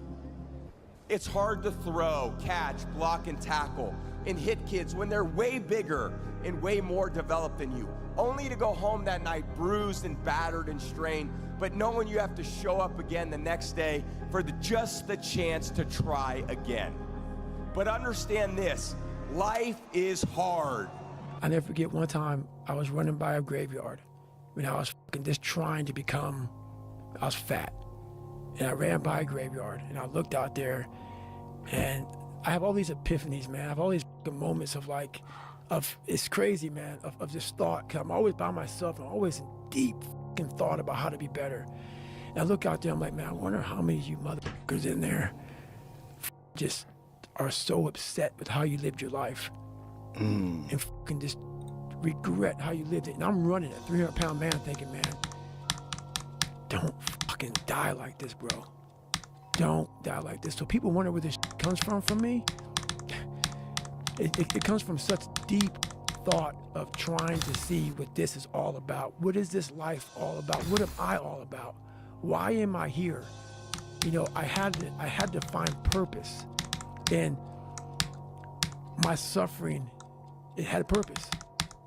It's hard to throw, catch, block, and tackle, and hit kids when they're way bigger and way more developed than you, only to go home that night bruised and battered and strained, but knowing you have to show up again the next day for just the chance to try again. But understand this, life is hard.
I never forget one time I was running by a graveyard when I was just trying to become, I was fat. And I ran by a graveyard and I looked out there and I have all these epiphanies, man. I have all these moments of like, it's crazy, man, of just thought. Cause I'm always by myself. I'm always in deep thought about how to be better. And I look out there, I'm like, man, I wonder how many of you motherfuckers in there just are so upset with how you lived your life and just regret how you lived it. And I'm running a 300-pound man thinking, man, don't fucking die like this, bro. Don't die like this. So people wonder where this comes from me. It comes from such deep thought of trying to see what this is all about. What is this life all about? What am I all about? Why am I here? You know, I had to find purpose. And my suffering, it had a purpose.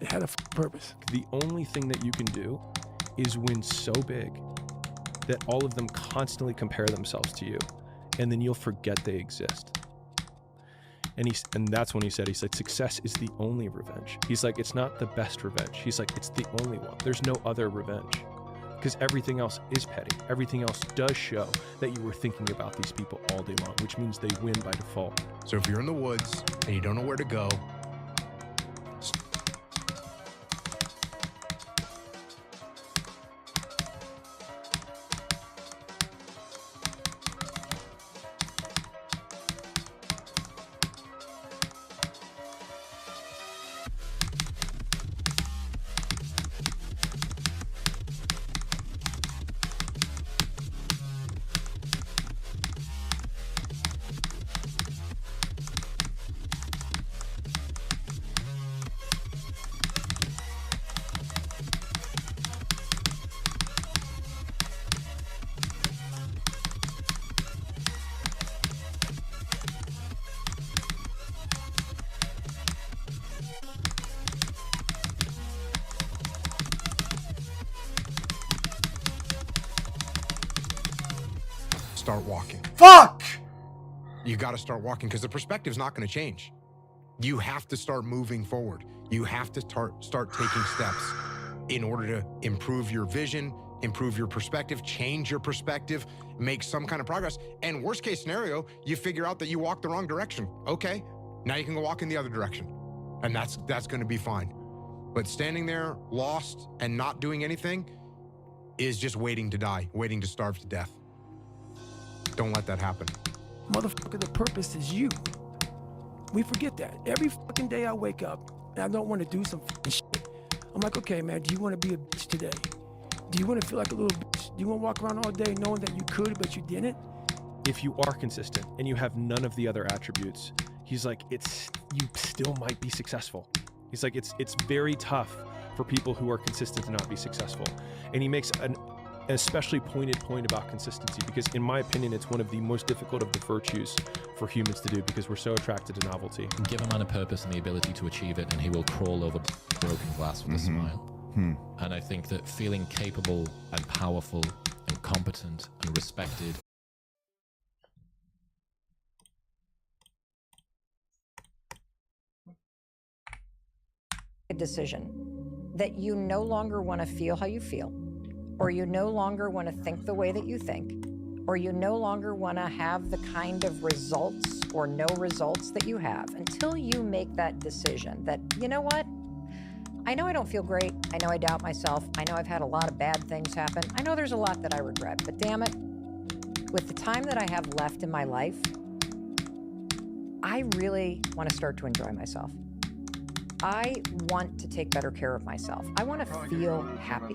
It had a purpose.
The only thing that you can do is win so big that all of them constantly compare themselves to you, and then you'll forget they exist. And that's when he said, success is the only revenge. He's like, it's not the best revenge. He's like, it's the only one. There's no other revenge. Because everything else is petty. Everything else does show that you were thinking about these people all day long, which means they win by default.
So if you're in the woods and you don't know where to go, start walking.
Fuck!
You got to start walking because the perspective's not going to change. You have to start moving forward. You have to start taking steps in order to improve your vision, improve your perspective, change your perspective, make some kind of progress. And worst case scenario, you figure out that you walked the wrong direction. Okay, now you can go walk in the other direction. And that's going to be fine. But standing there lost and not doing anything is just waiting to die, waiting to starve to death. Don't let that happen.
Motherfucker, the purpose is you. We forget that. Every fucking day I wake up and I don't want to do some fucking shit. I'm like, okay, man, do you want to be a bitch today? Do you want to feel like a little bitch? Do you want to walk around all day knowing that you could, but you didn't?
If you are consistent and you have none of the other attributes, he's like, you still might be successful. He's like, it's very tough for people who are consistent to not be successful. And he makes an especially pointed point about consistency, because in my opinion, it's one of the most difficult of the virtues for humans to do, because we're so attracted to novelty.
Give a man a purpose and the ability to achieve it, and he will crawl over broken glass with a smile. And I think that feeling capable and powerful and competent and respected
a decision that you no longer want to feel how you feel, or you no longer want to think the way that you think, or you no longer want to have the kind of results or no results that you have, until you make that decision that, you know what? I know I don't feel great. I know I doubt myself. I know I've had a lot of bad things happen. I know there's a lot that I regret, but damn it, with the time that I have left in my life, I really want to start to enjoy myself. I want to take better care of myself. I want to feel happy.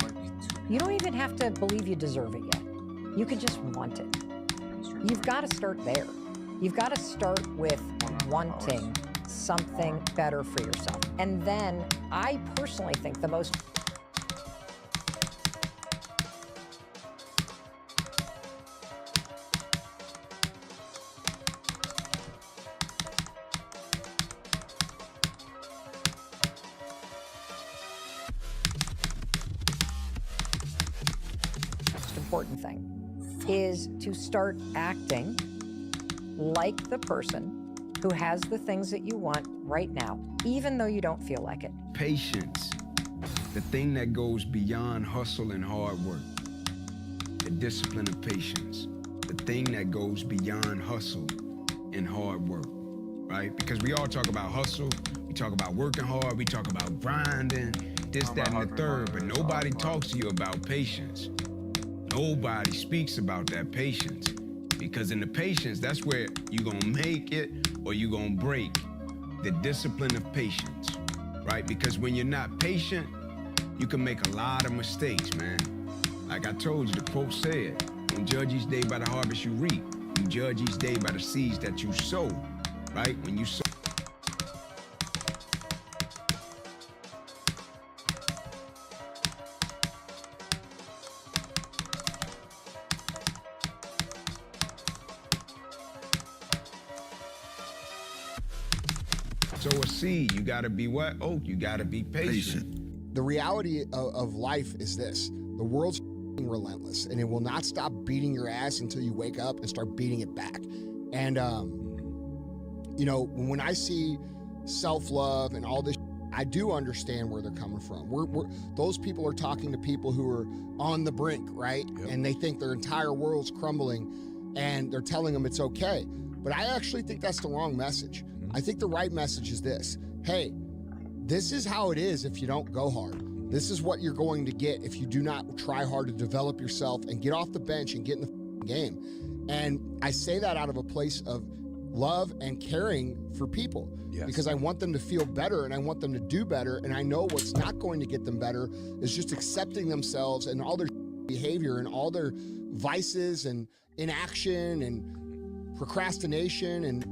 You don't even have to believe you deserve it yet. You can just want it. You've got to start there. You've got to start with wanting something better for yourself. And then I personally think the most important thing is to start acting like the person who has the things that you want right now, even though you don't feel like it.
Patience, the thing that goes beyond hustle and hard work. The discipline of patience, the thing that goes beyond hustle and hard work, right? Because we all talk about hustle, we talk about working hard, we talk about grinding, this, that, and the third, but nobody talks to you about patience. Nobody speaks about that patience, because in the patience, that's where you're gonna make it or you're gonna break. The discipline of patience, right? Because when you're not patient, you can make a lot of mistakes, man. Like I told you, the quote said, don't judge each day by the harvest you reap. You judge each day by the seeds that you sow, right? When you sow. Sow a seed, you gotta be what? Oh, you gotta be patient.
The reality of life is this: the world's relentless, and it will not stop beating your ass until you wake up and start beating it back. And you know, when I see self-love and all this, I do understand where they're coming from. Those people are talking to people who are on the brink, right? Yep. And they think their entire world's crumbling, and they're telling them it's okay. But I actually think that's the wrong message. I think the right message is this: hey, this is how it is if you don't go hard. This is what you're going to get if you do not try hard to develop yourself and get off the bench and get in the game. And I say that out of a place of love and caring for people. Yes. Because I want them to feel better and I want them to do better. And I know what's not going to get them better is just accepting themselves and all their behavior and all their vices and inaction and procrastination and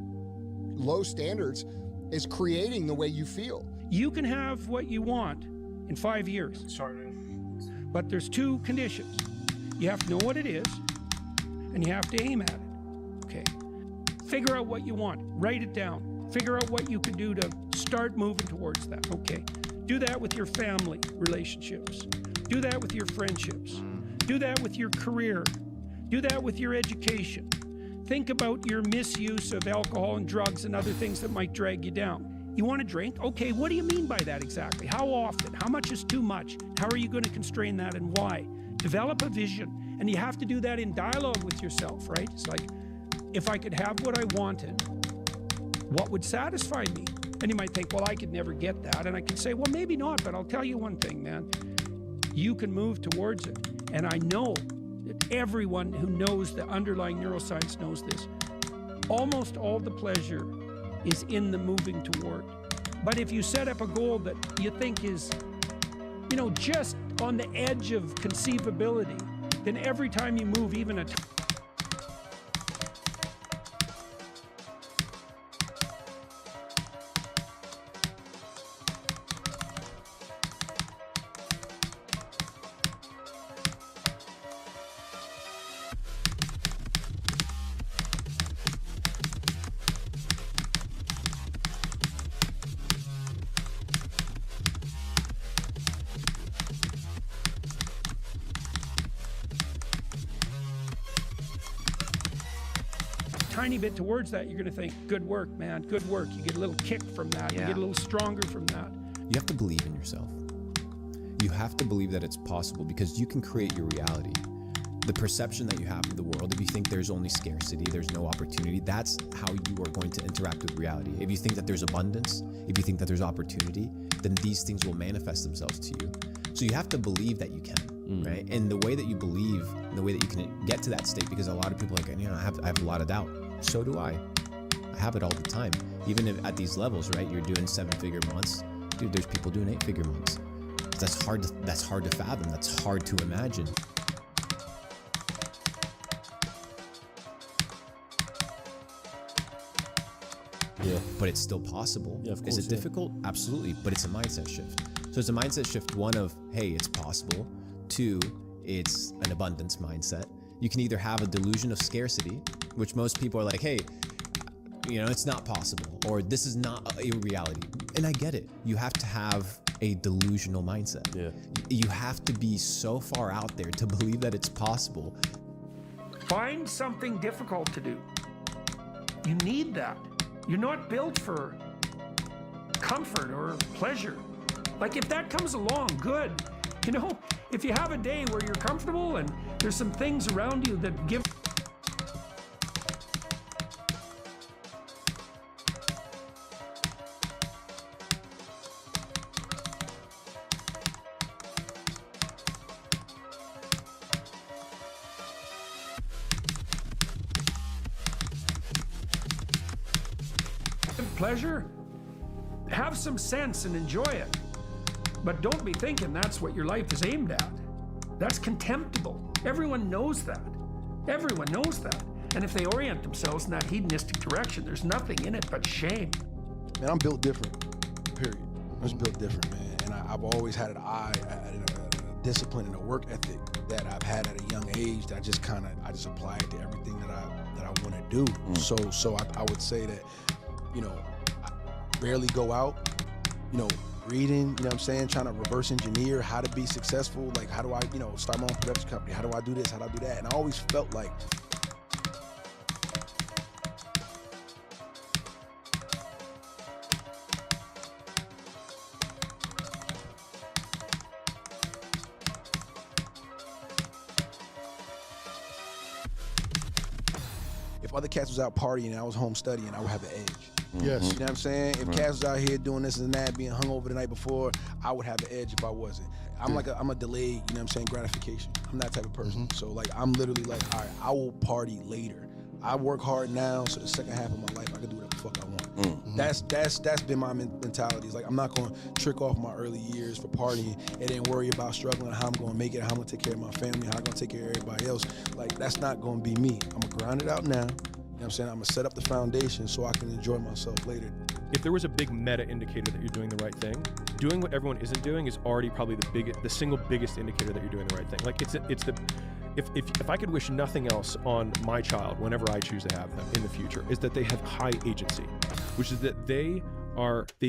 low standards is creating the way you feel.
You can have what you want in 5 years. But there's two conditions. You have to know what it is, and you have to aim at it. Okay. Figure out what you want. Write it down. Figure out what you can do to start moving towards that. Okay. Do that with your family relationships. Do that with your friendships. Do that with your career. Do that with your education. Think about your misuse of alcohol and drugs and other things that might drag you down. You want to drink? Okay, what do you mean by that exactly? How often? How much is too much? How are you going to constrain that and why? Develop a vision, and you have to do that in dialogue with yourself, right? It's like, if I could have what I wanted, what would satisfy me? And you might think, well, I could never get that. And I could say, well, maybe not, but I'll tell you one thing, man. You can move towards it. And I know that everyone who knows the underlying neuroscience knows this. Almost all the pleasure is in the moving toward. But if you set up a goal that you think is, you know, just on the edge of conceivability, then every time you move even a tiny bit towards that, you're going to think, good work, man, good work. You get a little kick from that. You get a little stronger from that.
You have to believe in yourself. You have to believe that it's possible, because you can create your reality. The perception that you have of the world, if you think there's only scarcity, there's no opportunity, that's how you are going to interact with reality. If you think that there's abundance, if you think that there's opportunity, then these things will manifest themselves to you. So you have to believe that you can, right? And the way that you believe, the way that you can get to that state, because a lot of people are like, I have a lot of doubt. So do I. I have it all the time. Even if at these levels, right? You're doing 7-figure months. Dude, there's people doing 8-figure months. That's hard to fathom. That's hard to imagine.
Yeah.
But it's still possible.
Yeah, of course,
Is it difficult? Absolutely. But it's a mindset shift. So it's a mindset shift, one of, hey, it's possible. 2, it's an abundance mindset. You can either have a delusion of scarcity, which most people are like, hey, it's not possible, or this is not a reality. And I get it. You have to have a delusional mindset.
Yeah.
You have to be so far out there to believe that it's possible.
Find something difficult to do. You need that. You're not built for comfort or pleasure. Like, if that comes along, good. If you have a day where you're comfortable and there's some things around you that give. Pleasure, have some sense and enjoy it. But don't be thinking that's what your life is aimed at. That's contemptible. Everyone knows that. Everyone knows that. And if they orient themselves in that hedonistic direction, there's nothing in it but shame.
Man, I'm built different, period. I'm just built different, man. And I've always had an eye, a discipline and a work ethic that I've had at a young age that I just apply it to everything that I want to do. So I would say that, I rarely go out, reading, what I'm saying, trying to reverse engineer how to be successful. Like, how do I, start my own production company? How do I do this? How do I do that? And I always felt like if other cats was out partying and I was home studying, I would have an edge.
Yes.
You know what I'm saying? If cats was out here doing this and that, being hungover the night before, I would have an edge if I wasn't. I'm a delayed, gratification. I'm that type of person. So like, I'm literally like, all right, I will party later. I work hard now, so the second half of my life, I can do whatever the fuck I want. That's been my mentality. It's like, I'm not gonna trick off my early years for partying and then worry about struggling, how I'm gonna make it, how I'm gonna take care of my family, how I'm gonna take care of everybody else. Like, that's not gonna be me. I'm gonna grind it out now. You know what I'm saying? I'm gonna set up the foundation so I can enjoy myself later.
If there was a big meta indicator that you're doing the right thing, doing what everyone isn't doing is already probably the single biggest indicator that you're doing the right thing. Like, if I could wish nothing else on my child whenever I choose to have them in the future, is that they have high agency, which is that they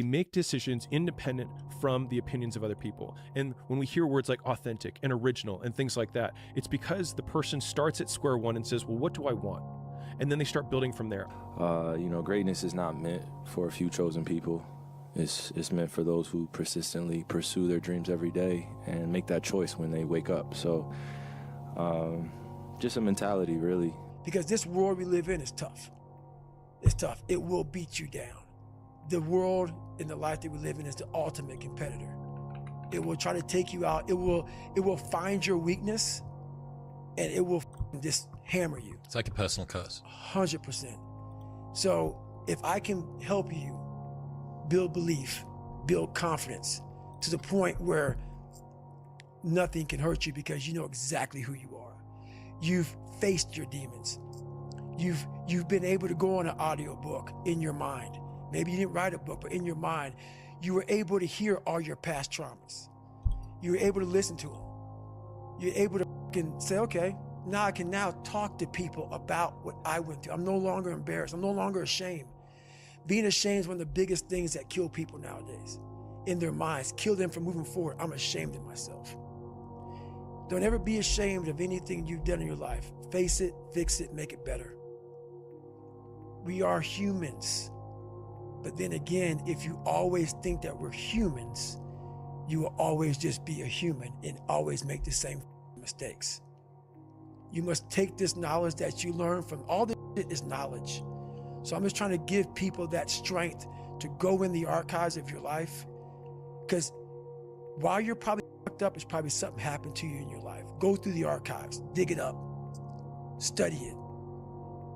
make decisions independent from the opinions of other people. And when we hear words like authentic and original and things like that, it's because the person starts at square one and says, well, what do I want? And then they start building from there.
Greatness is not meant for a few chosen people. It's meant for those who persistently pursue their dreams every day and make that choice when they wake up. So just a mentality, really.
Because this world we live in is tough. It's tough. It will beat you down. The world and the life that we live in is the ultimate competitor. It will try to take you out. It will find your weakness and it will just hammer you.
It's like a personal curse.
100%. So if I can help you build belief, build confidence to the point where nothing can hurt you because you know exactly who you are. You've faced your demons. You've been able to go on an audiobook in your mind. Maybe you didn't write a book, but in your mind, you were able to hear all your past traumas. You were able to listen to them. You're able to say, okay, now I can now talk to people about what I went through. I'm no longer embarrassed. I'm no longer ashamed. Being ashamed is one of the biggest things that kill people nowadays. In their minds, kill them from moving forward. I'm ashamed of myself. Don't ever be ashamed of anything you've done in your life. Face it, fix it, make it better. We are humans. But then again, if you always think that we're humans, you will always just be a human and always make the same mistakes. You must take this knowledge that you learn from all this shit is knowledge. So I'm just trying to give people that strength to go in the archives of your life. Because while you're probably fucked up, it's probably something happened to you in your life. Go through the archives, dig it up, study it,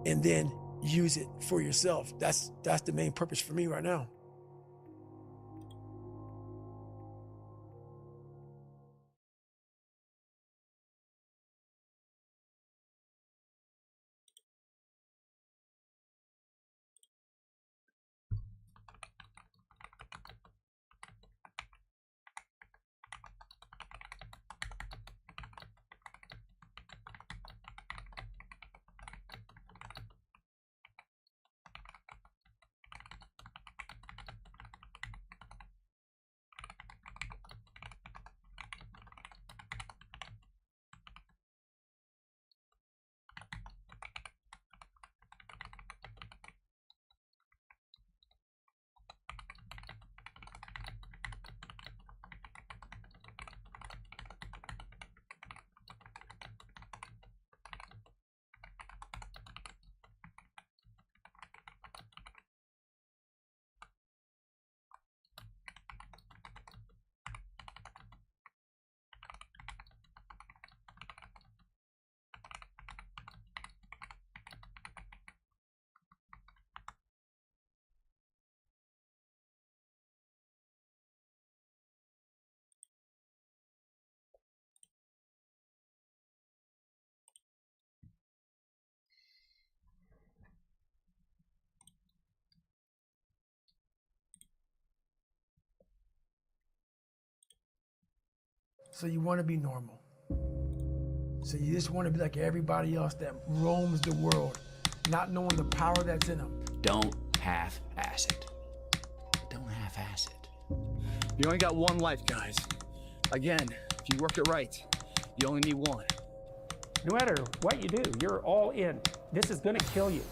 and then use it for yourself. That's the main purpose for me right now. So you want to be normal. So you just want to be like everybody else that roams the world, not knowing the power that's in them.
Don't half-ass it. Don't half-ass it.
You only got one life, guys. Again, if you work it right, you only need one.
No matter what you do, you're all in. This is gonna kill you.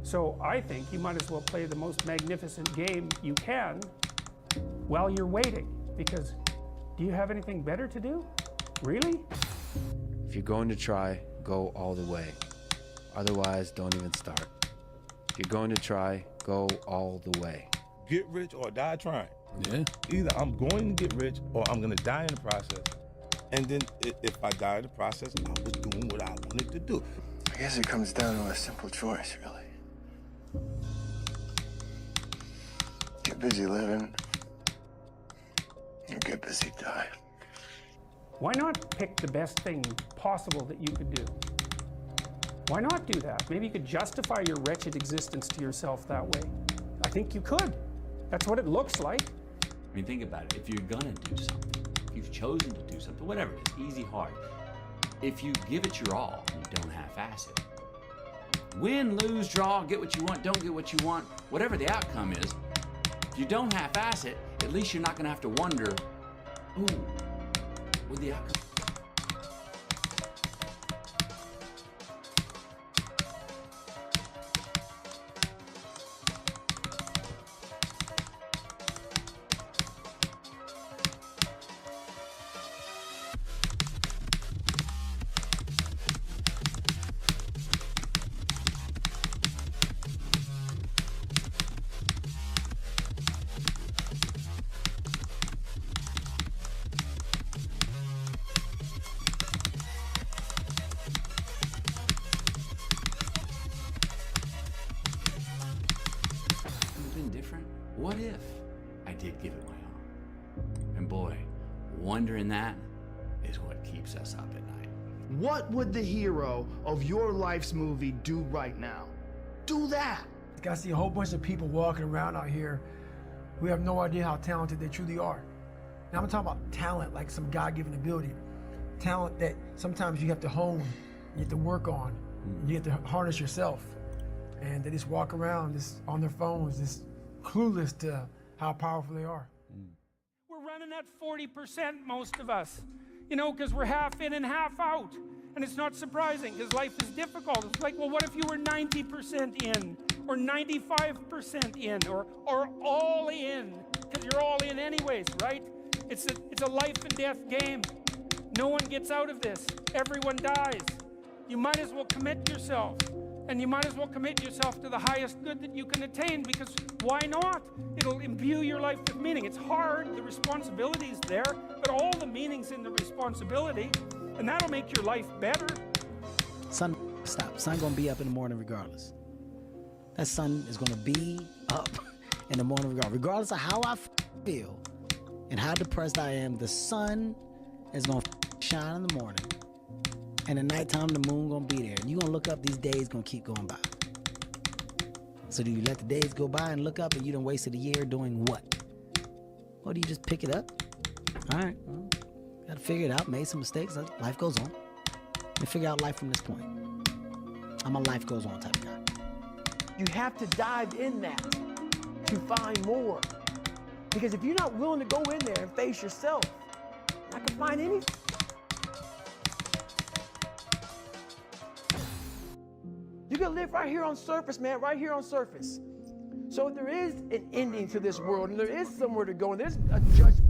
So I think you might as well play the most magnificent game you can while you're waiting, because do you have anything better to do? Really?
If you're going to try, go all the way. Otherwise, don't even start. If you're going to try, go all the way.
Get rich or die trying.
Yeah.
Either I'm going to get rich or I'm going to die in the process. And then if I die in the process, I was doing what I wanted to do.
I guess it comes down to a simple choice, really. Get busy living, or get busy dying.
Why not pick the best thing possible that you could do? Why not do that? Maybe you could justify your wretched existence to yourself that way. I think you could. That's what it looks like.
I mean, think about it. If you're gonna do something, if you've chosen to do something, whatever it is, easy, hard, if you give it your all and you don't half-ass it, win, lose, draw, get what you want, don't get what you want, whatever the outcome is, if you don't half-ass it, at least you're not gonna have to wonder, ooh, what the outcome? What if I did give it my all? And boy, wondering that is what keeps us up at night.
What would the hero of your life's movie do right now? Do that.
I see a whole bunch of people walking around out here who have no idea how talented they truly are. Now I'm talking about talent, like some God-given ability. Talent that sometimes you have to hone, you have to work on, you have to harness yourself. And they just walk around just on their phones, just clueless to how powerful they are.
We're running at 40%, most of us, you know, because we're half in and half out. And it's not surprising, because life is difficult. It's like, well, what if you were 90% in or 95% in, or all in, because you're all in anyways, right? It's a life and death game. No one gets out of this. Everyone dies. You might as well commit yourself. And you might as well commit yourself to the highest good that you can attain, because why not? It'll imbue your life with meaning. It's hard, the responsibility is there, but all the meaning's in the responsibility, and that'll make your life better.
Sun, stop. Sun gonna be up in the morning regardless. That sun is gonna be up in the morning regardless of how I feel and how depressed I am. The sun is gonna shine in the morning. And at nighttime, the moon gonna be there. And you gonna look up, these days gonna keep going by. So do you let the days go by and look up and you done wasted a year doing what? Or do you just pick it up? All right, well, gotta figure it out, made some mistakes, life goes on. And figure out life from this point. I'm a life goes on type of guy.
You have to dive in that to find more. Because if you're not willing to go in there and face yourself, I can find anything. You can live right here on surface, man, right here on surface. So if there is an ending to this world, and there is somewhere to go, and there's a judgment.